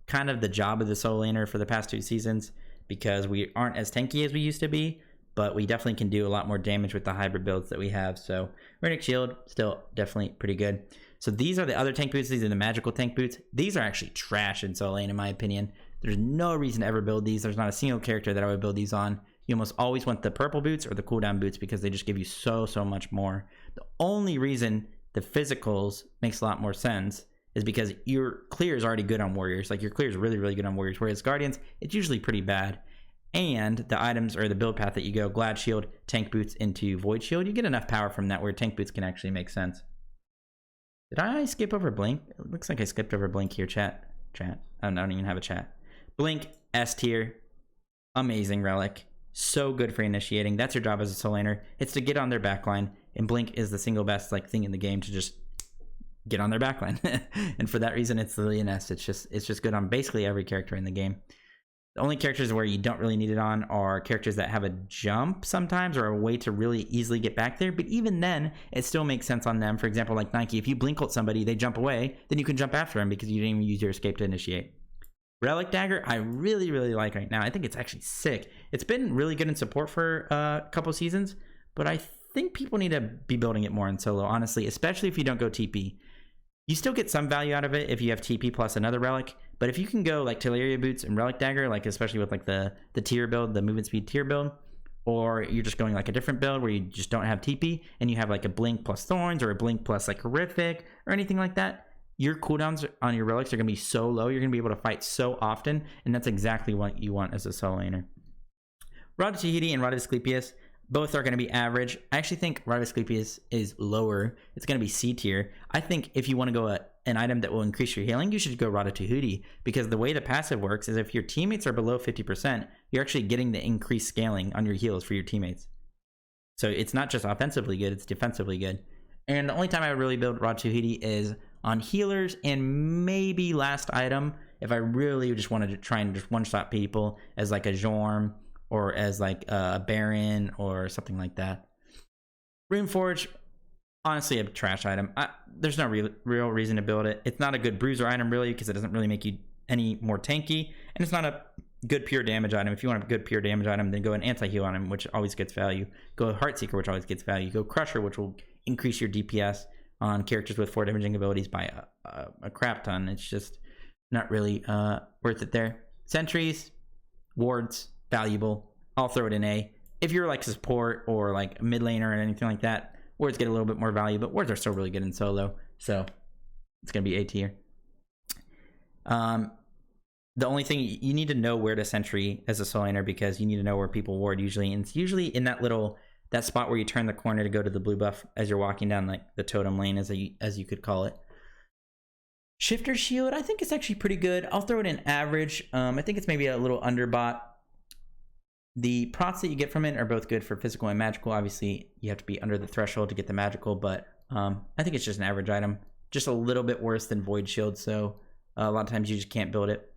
kind of the job of the solo laner for the past 2 seasons, because we aren't as tanky as we used to be, but we definitely can do a lot more damage with the hybrid builds that we have. So Runic Shield, still definitely pretty good. So these are the other tank boots. These are the magical tank boots. These are actually trash in solo lane, in my opinion. There's no reason to ever build these. There's not a single character that I would build these on. You almost always want the purple boots or the cooldown boots because they just give you so much more. The only reason the physicals makes a lot more sense is because your clear is already good on warriors. Like your clear is really good on warriors, whereas guardians, it's usually pretty bad. And the items or the build path that you go, glad shield, tank boots into void shield, you get enough power from that where tank boots can actually make sense. Did I skip over blink? It looks like I skipped over blink here, chat. I don't even have a chat. Blink, S tier, amazing relic. So good for initiating. That's your job as a soul laner. It's to get on their backline, and blink is the single best like thing in the game to just get on their backline. And for that reason, it's literally an S. It's just good on basically every character in the game. The only characters where you don't really need it on are characters that have a jump sometimes or a way to really easily get back there. But even then, it still makes sense on them. For example, like Nike, if you blink ult somebody, they jump away, then you can jump after them because you didn't even use your escape to initiate. Relic Dagger, I really like right now. I think it's actually sick. It's been really good in support for a couple seasons, but I think people need to be building it more in solo, honestly, especially if you don't go TP. You still get some value out of it if you have TP plus another relic, but if you can go like Teleria Boots and Relic Dagger, like especially with like the tier build, the movement speed tier build, or you're just going like a different build where you just don't have TP and you have like a Blink plus Thorns or a Blink plus like Horrific or anything like that, your cooldowns on your relics are going to be so low, you're going to be able to fight so often, and that's exactly what you want as a solo laner. Rod Tahiti and Rod Asclepius, both are going to be average. I actually think Rod Asclepius is lower. It's going to be C tier. I think if you want to go an item that will increase your healing, you should go Rod Tahiti, because the way the passive works is if your teammates are below 50%, you're actually getting the increased scaling on your heals for your teammates. So it's not just offensively good, it's defensively good. And the only time I would really build Rod Tahiti is on healers and maybe last item if I really just wanted to try and just one-shot people as like a Jorm or as like a Baron or something like that. Runeforge, honestly a trash item. There's no real reason to build it. It's not a good bruiser item really because it doesn't really make you any more tanky, and it's not a good pure damage item. If you want a good pure damage item, then go an anti-heal on him, which always gets value. Go Heartseeker, which always gets value. Go Crusher, which will increase your DPS on characters with 4 damaging abilities by a crap ton. It's just not really worth it there. Sentries, wards, valuable. I'll throw it in A. If you're like support or like a mid laner or anything like that, wards get a little bit more value, but wards are still really good in solo, so it's gonna be A tier. The only thing, you need to know where to sentry as a solo laner because you need to know where people ward usually, and it's usually in that spot where you turn the corner to go to the blue buff as you're walking down like the totem lane, as you could call it. Shifter Shield, I think it's actually pretty good. I'll throw it in average. I think it's maybe a little underbought. The procs that you get from it are both good for physical and magical. Obviously, you have to be under the threshold to get the magical, but I think it's just an average item. Just a little bit worse than Void Shield, so a lot of times you just can't build it.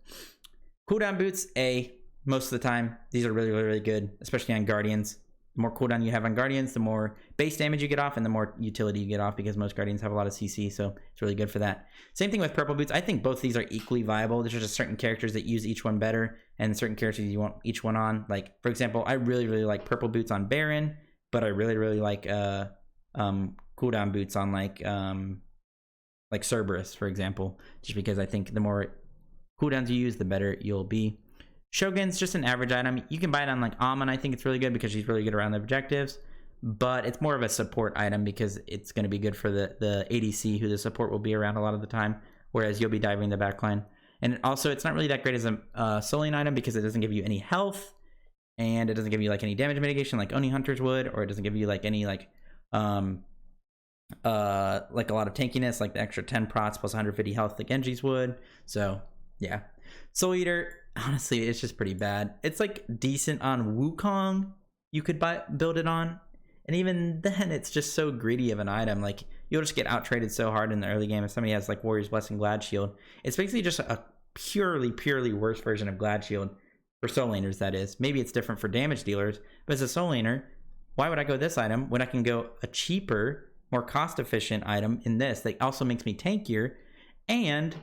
Cooldown boots, A, most of the time. These are really good, especially on Guardians. The more cooldown you have on Guardians, the more base damage you get off and the more utility you get off, because most Guardians have a lot of CC, so it's really good for that. Same thing with purple boots. I think both these are equally viable. There's just certain characters that use each one better and certain characters you want each one on. Like, for example, I really like purple boots on Baron, but I really like cooldown boots on like Cerberus, for example, just because I think the more cooldowns you use, the better you'll be. Shogun's just an average item. You can buy it on like Amon. I think it's really good because she's really good around the objectives, but it's more of a support item because it's going to be good for the ADC, who the support will be around a lot of the time, whereas you'll be diving the backline. And also, it's not really that great as a soul lane item because it doesn't give you any health, and it doesn't give you like any damage mitigation like Oni Hunters would, or it doesn't give you like any like a lot of tankiness, like the extra 10 prots plus 150 health like Genji's would. So yeah, Soul Eater, honestly, it's just pretty bad. It's like decent on Wukong, you could build it on, and even then it's just so greedy of an item. Like, you'll just get out traded so hard in the early game if somebody has like Warrior's Blessing, Glad Shield. It's basically just a purely worse version of Glad Shield for soul laners, that is. Maybe it's different for damage dealers, but as a soul laner, why would I go this item when I can go a cheaper, more cost efficient item in this that also makes me tankier, and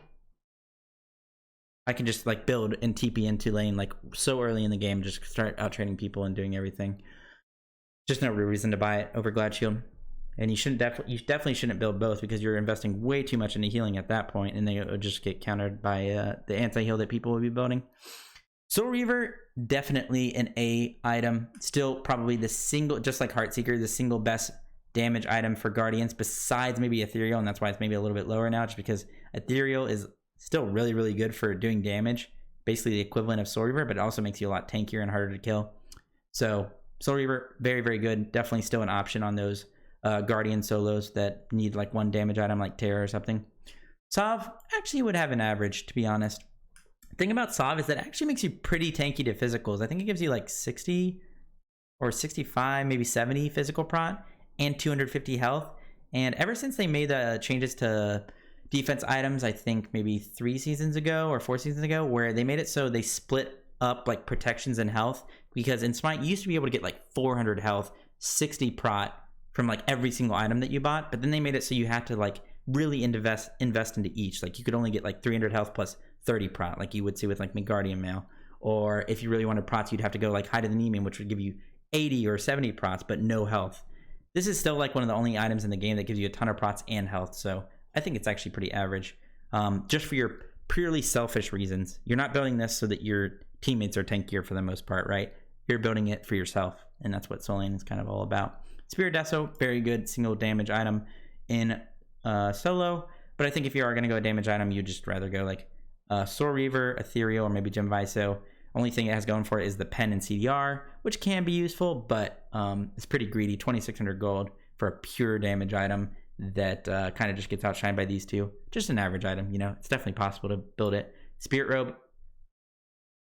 I can just like build and TP into lane like so early in the game, just start out trading people and doing everything. Just no real reason to buy it over Glad Shield. And you definitely shouldn't build both, because you're investing way too much into healing at that point, and they would just get countered by the anti-heal that people would be building. Soul Reaver, definitely an A item. Still probably the single, just like Heartseeker, the single best damage item for Guardians, besides maybe Ethereal, and that's why it's maybe a little bit lower now, just because Ethereal is still really, really good for doing damage, basically the equivalent of Soul Reaver, but it also makes you a lot tankier and harder to kill. So Soul Reaver, very, very good. Definitely still an option on those Guardian solos that need like one damage item like Terra or something. Sov actually would have an average, to be honest. The thing about Sov is that it actually makes you pretty tanky to physicals. I think it gives you like 60 or 65, maybe 70 physical prot and 250 health. And ever since they made the changes to defense items, I think maybe 3 seasons ago or 4 seasons ago, where they made it so they split up like protections and health, because in Smite you used to be able to get like 400 health, 60 prot from like every single item that you bought, but then they made it so you had to like really invest into each. Like you could only get like 300 health plus 30 prot, like you would see with like Midgardian Mail. Or if you really wanted prots, you'd have to go like Hide of the Nemean, which would give you 80 or 70 prots but no health. This is still like one of the only items in the game that gives you a ton of prots and health, so I think it's actually pretty average. Just for your purely selfish reasons. You're not building this so that your teammates are tankier for the most part, right? You're building it for yourself, and that's what Soul Lane is kind of all about. Spirit Deso, very good single damage item in solo, but I think if you are going to go a damage item, you'd just rather go like Soul Reaver, Ethereal, or maybe Gem Viso. Only thing it has going for it is the pen and CDR, which can be useful, but it's pretty greedy. 2,600 gold for a pure damage item that kind of just gets outshined by these two. Just an average item, you know. It's definitely possible to build it. Spirit Robe,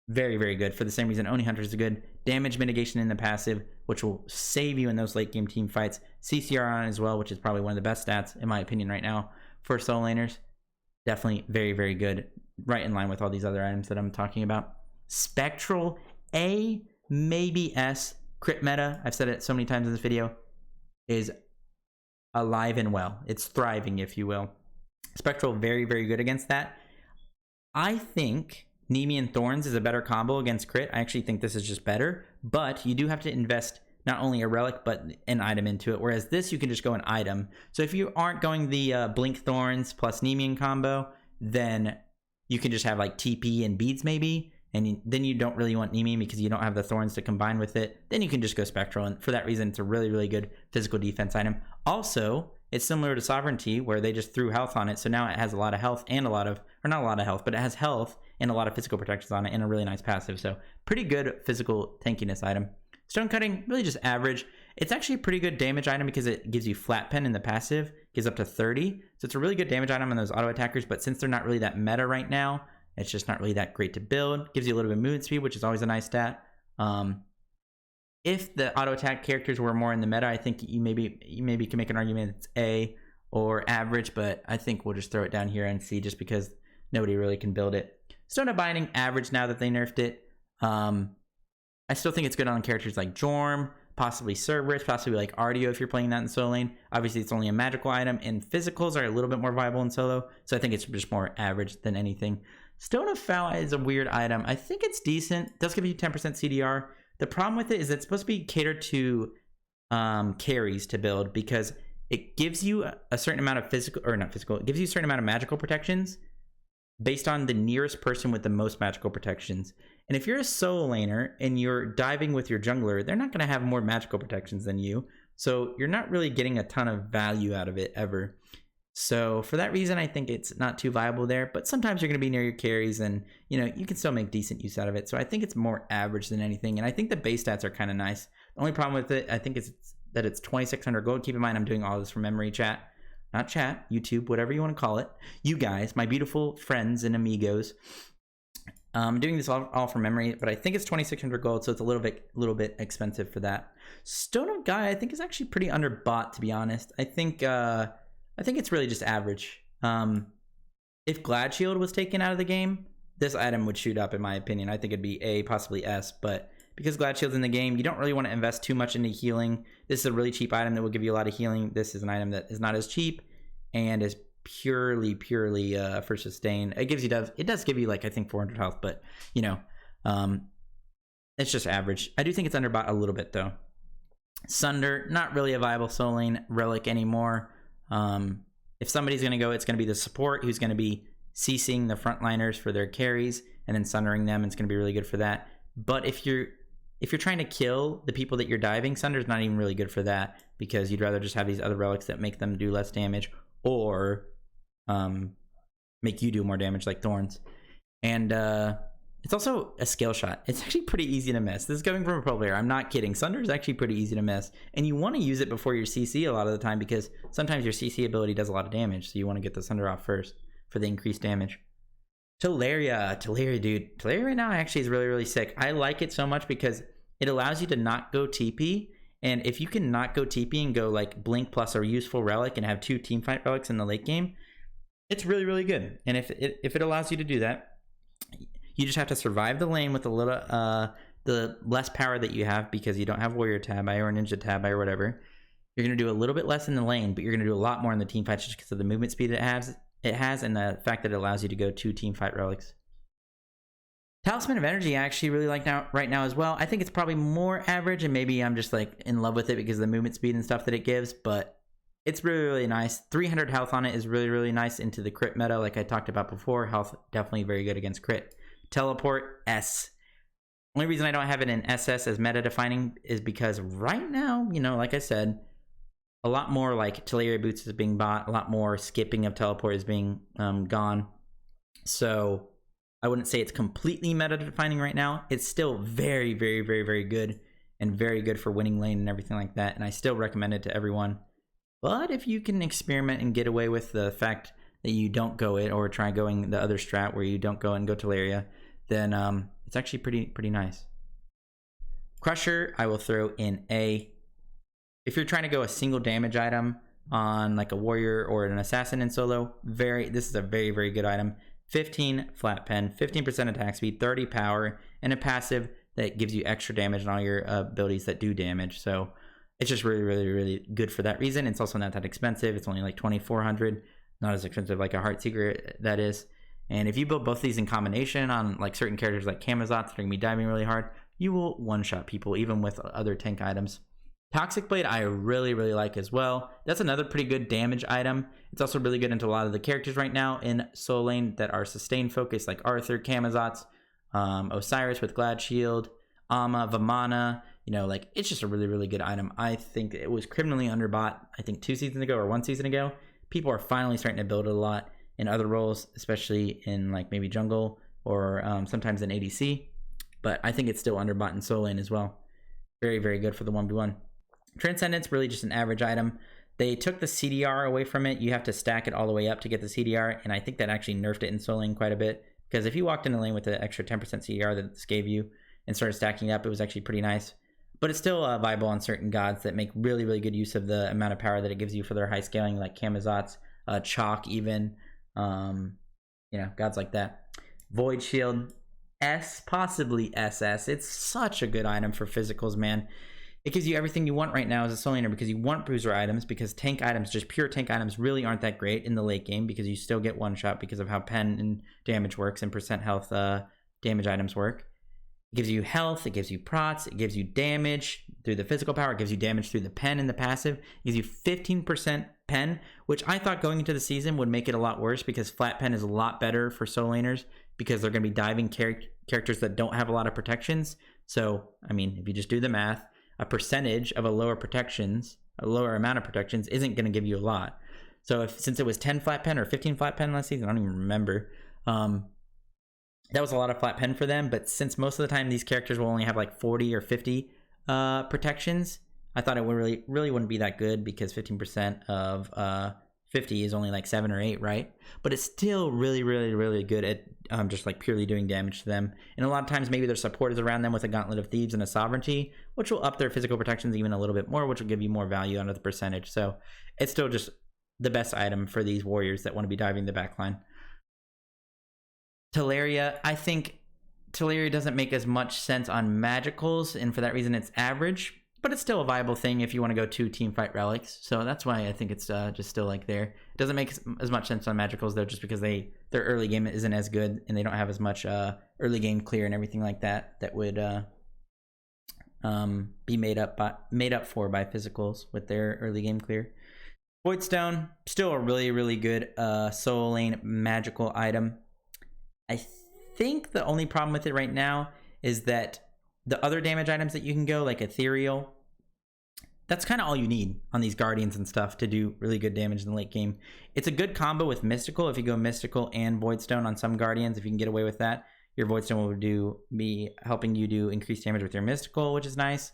very, very good. For the same reason, Oni Hunter is a good damage mitigation in the passive, which will save you in those late game team fights. CCR on as well, which is probably one of the best stats, in my opinion, right now for soul laners. Definitely very, very good. Right in line with all these other items that I'm talking about. Spectral, A, maybe S. Crit meta, I've said it so many times in this video, is alive and well. It's thriving, if you will. Spectral, very, very good against that. I think Nemean Thorns is a better combo against crit. I actually think this is just better, but you do have to invest not only a relic, but an item into it, whereas this, you can just go an item. So if you aren't going the Blink Thorns plus Nemean combo, then you can just have like TP and beads maybe, and then you don't really want Nemean because you don't have the Thorns to combine with it. Then you can just go Spectral, and for that reason, it's a really, really good physical defense item. Also, it's similar to Sovereignty, where they just threw health on it, so now it has a lot of health and a lot of, or not a lot of health, but it has health and a lot of physical protections on it and a really nice passive, so pretty good physical tankiness item. Stone Cutting, really just average. It's actually a pretty good damage item because it gives you Flat Pen in the passive, gives up to 30, so it's a really good damage item on those auto attackers, but since they're not really that meta right now, it's just not really that great to build. Gives you a little bit of movement speed, which is always a nice stat. If the auto attack characters were more in the meta, I think you maybe can make an argument it's A or average, but I think we'll just throw it down here and see, just because nobody really can build it. Stone of Binding, average now that they nerfed it. I still think it's good on characters like Jorm, possibly Cerberus, possibly like Ardio if you're playing that in solo lane. Obviously, it's only a magical item, and physicals are a little bit more viable in solo, so I think it's just more average than anything. Stone of Foul is a weird item. I think it's decent. It does give you 10% CDR. The problem with it is it's supposed to be catered to carries to build, because it gives you a certain amount of physical, or not physical, it gives you a certain amount of magical protections based on the nearest person with the most magical protections. And if you're a solo laner and you're diving with your jungler, they're not going to have more magical protections than you. So you're not really getting a ton of value out of it ever. So for that reason, I think it's not too viable there. But sometimes you're going to be near your carries and, you know, you can still make decent use out of it. So I think it's more average than anything. And I think the base stats are kind of nice. The only problem with it, I think, is that it's 2,600 gold. Keep in mind, I'm doing all this from memory, chat. Not chat, YouTube, whatever you want to call it. You guys, my beautiful friends and amigos. I'm doing this all from memory, but I think it's 2,600 gold, so it's a little bit expensive for that. Stone of Gaia, I think, is actually pretty underbought, to be honest. I think it's really just average. If Glad Shield was taken out of the game, this item would shoot up, in my opinion. I think it'd be A, possibly S, but because Glad Shield's in the game, you don't really want to invest too much into healing. This is a really cheap item that will give you a lot of healing. This is an item that is not as cheap and is purely for sustain. It does give you, like, I think 400 health, but you know, it's just average. I do think it's underbought a little bit though. Sunder, not really a viable soul lane relic anymore. If somebody's going to go, it's going to be the support who's going to be CCing the frontliners for their carries and then sundering them. It's going to be really good for that. But if you're trying to kill the people that you're diving, Sunder's not even really good for that, because you'd rather just have these other relics that make them do less damage or make you do more damage, like Thorns. And it's also a skill shot. It's actually pretty easy to miss. This is coming from a pro player. I'm not kidding. Sunder is actually pretty easy to miss. And you want to use it before your CC a lot of the time, because sometimes your CC ability does a lot of damage. So you want to get the Sunder off first for the increased damage. Teleria, dude. Teleria right now actually is really, really sick. I like it so much because it allows you to not go TP. And if you can not go TP and go like Blink plus a useful relic and have 2 teamfight relics in the late game, it's really, really good. And if it allows you to do that, you just have to survive the lane with a little the less power that you have, because you don't have Warrior Tab or Ninja Tab or whatever. You're going to do a little bit less in the lane, but you're going to do a lot more in the team fight just because of the movement speed it has, and the fact that it allows you to go 2 team fight relics. Talisman of Energy I actually really like right now as well. I think it's probably more average, and maybe I'm just like in love with it because of the movement speed and stuff that it gives, but it's really, really nice. 300 health on it is really, really nice into the crit meta like I talked about before. Health definitely very good against crit. Teleport S. Only reason I don't have it in SS as meta defining is because right now, you know, like I said, a lot more like Teleria boots is being bought, a lot more skipping of teleport is being gone. So I wouldn't say it's completely meta defining right now. It's still very, very, very, very good, and very good for winning lane and everything like that. And I still recommend it to everyone. But if you can experiment and get away with the fact that you don't go it, or try going the other strat where you don't go and go Teleria, then it's actually pretty nice. Crusher, I will throw in A. If you're trying to go a single damage item on like a warrior or an assassin in solo, this is a very, very good item. 15 flat pen, 15% attack speed, 30 power, and a passive that gives you extra damage on all your abilities that do damage. So it's just really, really, really good for that reason. It's also not that expensive. It's only like 2,400, not as expensive like a Heartseeker that is. And if you build both these in combination on like certain characters like Kamazots that are going to be diving really hard, you will one-shot people even with other tank items. Toxic Blade I really, really like as well. That's another pretty good damage item. It's also really good into a lot of the characters right now in Soul Lane that are sustained focused, like Arthur, Kamazots, Osiris with Glad Shield, Amma, Vamana. You know, like, it's just a really, really good item. I think it was criminally underbought, I think 2 seasons ago or 1 season ago. People are finally starting to build it a lot in other roles, especially in like maybe jungle or sometimes in ADC. But I think it's still underbought in Soul Lane as well. Very, very good for the 1v1. Transcendence, really just an average item. They took the CDR away from it. You have to stack it all the way up to get the CDR, and I think that actually nerfed it in Soul Lane quite a bit, because if you walked in the lane with the extra 10% CDR that this gave you and started stacking up, it was actually pretty nice. But it's still viable on certain gods that make really, really good use of the amount of power that it gives you for their high scaling, like Kamazots, Chalk even, you know, gods like that. Void Shield S, possibly SS. It's such a good item for physicals, man. It gives you everything you want right now as a Soul Laner, because you want bruiser items, because tank items, just pure tank items, really aren't that great in the late game, because you still get one shot because of how pen and damage works and percent health damage items work. It gives you health, it gives you prots, it gives you damage through the physical power, it gives you damage through the pen and the passive. It gives you 15% pen, which I thought going into the season would make it a lot worse, because flat pen is a lot better for Soul Laners, because they're going to be diving characters that don't have a lot of protections. So, I mean, if you just do the math, a percentage of a lower amount of protections isn't going to give you a lot. So since it was 10 flat pen or 15 flat pen last season, I don't even remember, that was a lot of flat pen for them. But since most of the time these characters will only have like 40 or 50 protections, I thought it would really wouldn't be that good, because 15% of 50 is only like 7 or 8, right? But it's still really, really, really good at just like purely doing damage to them. And a lot of times maybe their support is around them with a Gauntlet of Thieves and a Sovereignty, which will up their physical protections even a little bit more, which will give you more value out of the percentage. So it's still just the best item for these warriors that want to be diving the backline. Teleria, I think Teleria doesn't make as much sense on magicals, and for that reason it's average. But it's still a viable thing if you want to go 2 teamfight relics. So that's why I think it's just still like there. It doesn't make as much sense on magicals though, just because their early game isn't as good, and they don't have as much early game clear and everything like that that would be made up for by physicals with their early game clear. Voidstone, still a really good solo lane magical item. I think the only problem with it right now is that the other damage items that you can go, like Ethereal, that's kind of all you need on these Guardians and stuff to do really good damage in the late game. It's a good combo with Mystical. If you go Mystical and Voidstone on some Guardians, if you can get away with that, your Voidstone will be helping you do increased damage with your Mystical, which is nice.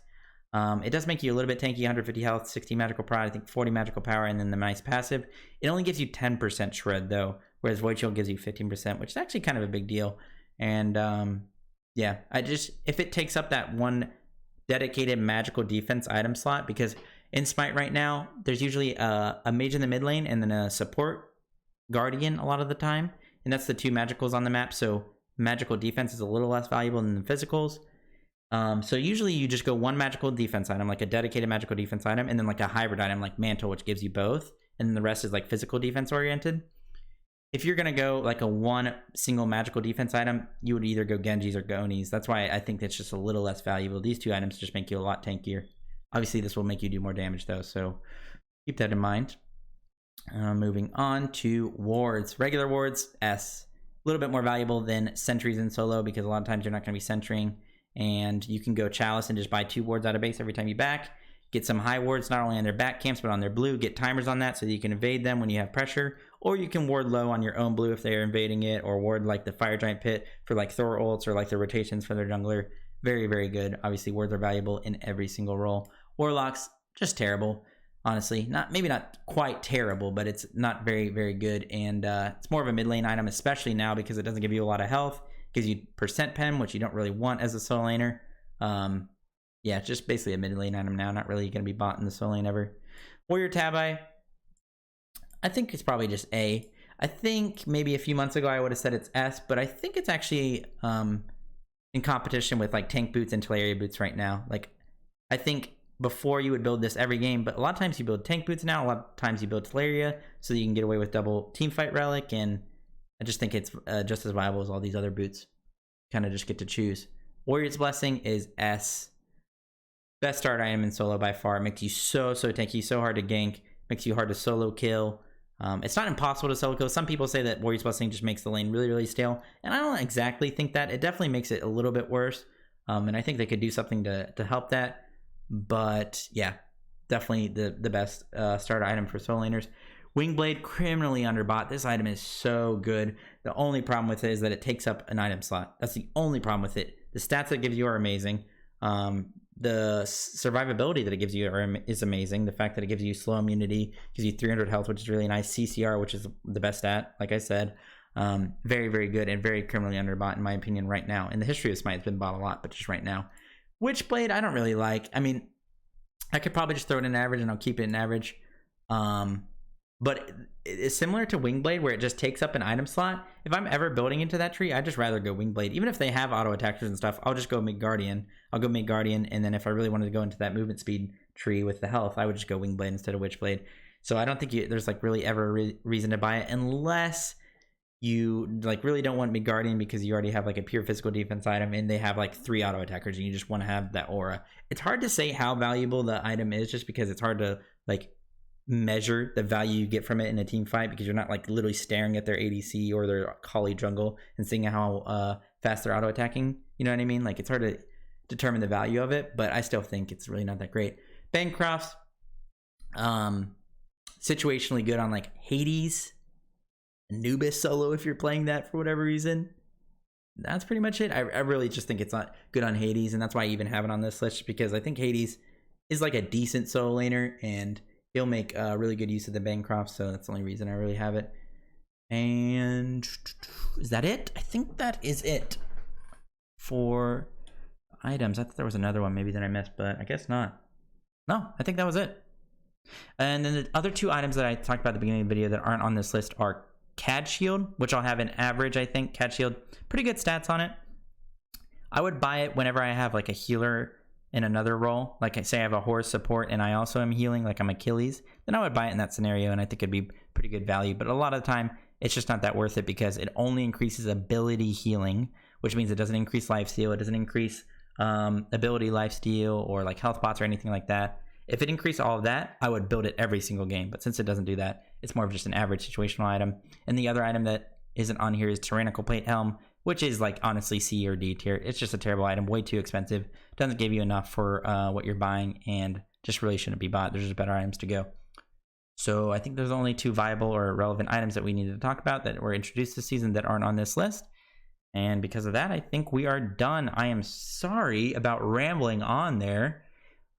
It does make you a little bit tanky, 150 health, 60 magical pride, I think 40 magical power, and then the nice passive. It only gives you 10% shred though, whereas Void Shield gives you 15%, which is actually kind of a big deal. And yeah, if it takes up that one dedicated magical defense item slot, because in Smite right now, there's usually a mage in the mid lane and then a support guardian a lot of the time, and that's the two magicals on the map, so magical defense is a little less valuable than the physicals. So usually you just go one magical defense item, like a dedicated magical defense item, and then like a hybrid item like Mantle, which gives you both, and then the rest is like physical defense oriented. If you're gonna go like a one single magical defense item, you would either go Genjis or Gonis. That's why I think that's just a little less valuable. These two items just make you a lot tankier. Obviously this will make you do more damage though, so keep that in mind. Moving on to wards. Regular wards, S. A little bit more valuable than sentries in solo, because a lot of times you're not going to be centering, and you can go Chalice and just buy 2 wards out of base every time you back. Get some high wards not only on their back camps but on their blue. Get timers on that so that you can evade them when you have pressure, or you can ward low on your own blue if they are invading it, or ward like the Fire Giant Pit for like Thor ults, or like the rotations for their jungler. Very good. Obviously wards are valuable in every single role. Warlocks, just terrible. Honestly, maybe not quite terrible, but it's not very good, and it's more of a mid lane item, especially now because it doesn't give you a lot of health. It gives you percent pen, which you don't really want as a solo laner. Yeah, it's just basically a mid lane item now, not really going to be bought in the solo lane ever. Warrior Tabi, I think it's probably just A. I think maybe a few months ago I would have said it's S, but I think it's actually in competition with like tank boots and Teleria boots right now. Like, I think before you would build this every game, but a lot of times you build tank boots now, a lot of times you build Teleria, so that you can get away with double teamfight relic, and I just think it's just as viable as all these other boots. Kind of just get to choose. Warrior's Blessing is S. Best start item in solo by far. It makes you so tanky, so hard to gank, makes you hard to solo kill. It's not impossible to solo kill. Some people say that Warrior's Blessing just makes the lane really stale, and I don't exactly think that. It definitely makes it a little bit worse, and I think they could do something to help that. But yeah, definitely the best starter item for solo laners. Wingblade, criminally underbought. This item is so good. The only problem with it is that it takes up an item slot. That's the only problem with it. The stats that it gives you are amazing. The survivability that it gives you is amazing. The fact that it gives you slow immunity, gives you 300 health, which is really nice. CCR, which is the best stat, like I said. Very good and very criminally underbought in my opinion right now. In the history of Smite, it's been bought a lot, but just right now. Witchblade, I don't really like. I mean, I could probably just throw it in average and I'll keep it in average. But it's similar to Wingblade, where it just takes up an item slot. If I'm ever building into that tree, I'd just rather go Wingblade. Even if they have auto attackers and stuff, I'll just go make Guardian. I'll go make Guardian, and then if I really wanted to go into that movement speed tree with the health, I would just go Wingblade instead of Witchblade. So I don't think there's like really ever a reason to buy it, unless you like really don't want Guardian because you already have like a pure physical defense item and they have like 3 auto attackers and you just want to have that aura. It's hard to say how valuable the item is, just because it's hard to like measure the value you get from it in a team fight, because you're not like literally staring at their ADC or their Kali jungle and seeing how fast they're auto attacking. You know what I mean? Like, it's hard to determine the value of it, but I still think it's really not that great. Bancrofts, situationally good on like Hades, Anubis solo if you're playing that for whatever reason. That's pretty much it. I really just think it's not good on Hades, and that's why I even have it on this list, because I think Hades is like a decent solo laner and he'll make really good use of the Bancroft, so that's the only reason I really have it. And is that it? I think that is it for items. I thought there was another one maybe that I missed, but I guess not. No, I think that was it. And then the other 2 items that I talked about at the beginning of the video that aren't on this list are CAD Shield, which I'll have an average, I think. CAD Shield, pretty good stats on it. I would buy it whenever I have like a healer in another role. Like, I say I have a horse support and I also am healing, like I'm Achilles, then I would buy it in that scenario, and I think it'd be pretty good value. But a lot of the time, it's just not that worth it, because it only increases ability healing, which means it doesn't increase life steal, it doesn't increase ability lifesteal or like health pots or anything like that. If it increased all of that, I would build it every single game. But since it doesn't do that, it's more of just an average situational item. And the other item that isn't on here is Tyrannical Plate Helm, which is like honestly C or D tier. It's just a terrible item, way too expensive. Doesn't give you enough for what you're buying, and just really shouldn't be bought. There's just better items to go. So I think there's only 2 viable or relevant items that we needed to talk about that were introduced this season that aren't on this list. And because of that, I think we are done. I am sorry about rambling on there.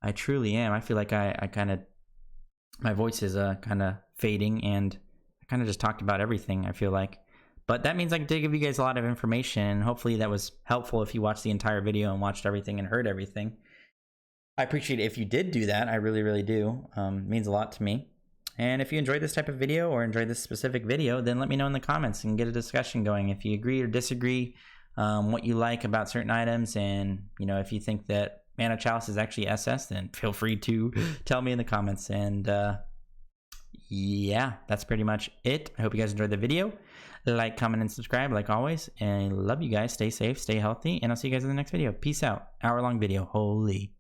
I truly am. I feel like I kind of, my voice is kind of fading, and I kind of just talked about everything, I feel like. But that means I did give you guys a lot of information. Hopefully that was helpful if you watched the entire video and watched everything and heard everything. I appreciate it if you did do that. I really, really do. It means a lot to me. And if you enjoyed this type of video or enjoyed this specific video, then let me know in the comments and get a discussion going. If you agree or disagree, what you like about certain items, and if you think that Mana Chalice is actually SS, then feel free to tell me in the comments. And yeah, that's pretty much it. I hope you guys enjoyed the video. Like, comment, and subscribe like always. And I love you guys. Stay safe, stay healthy, and I'll see you guys in the next video. Peace out. Hour-long video. Holy.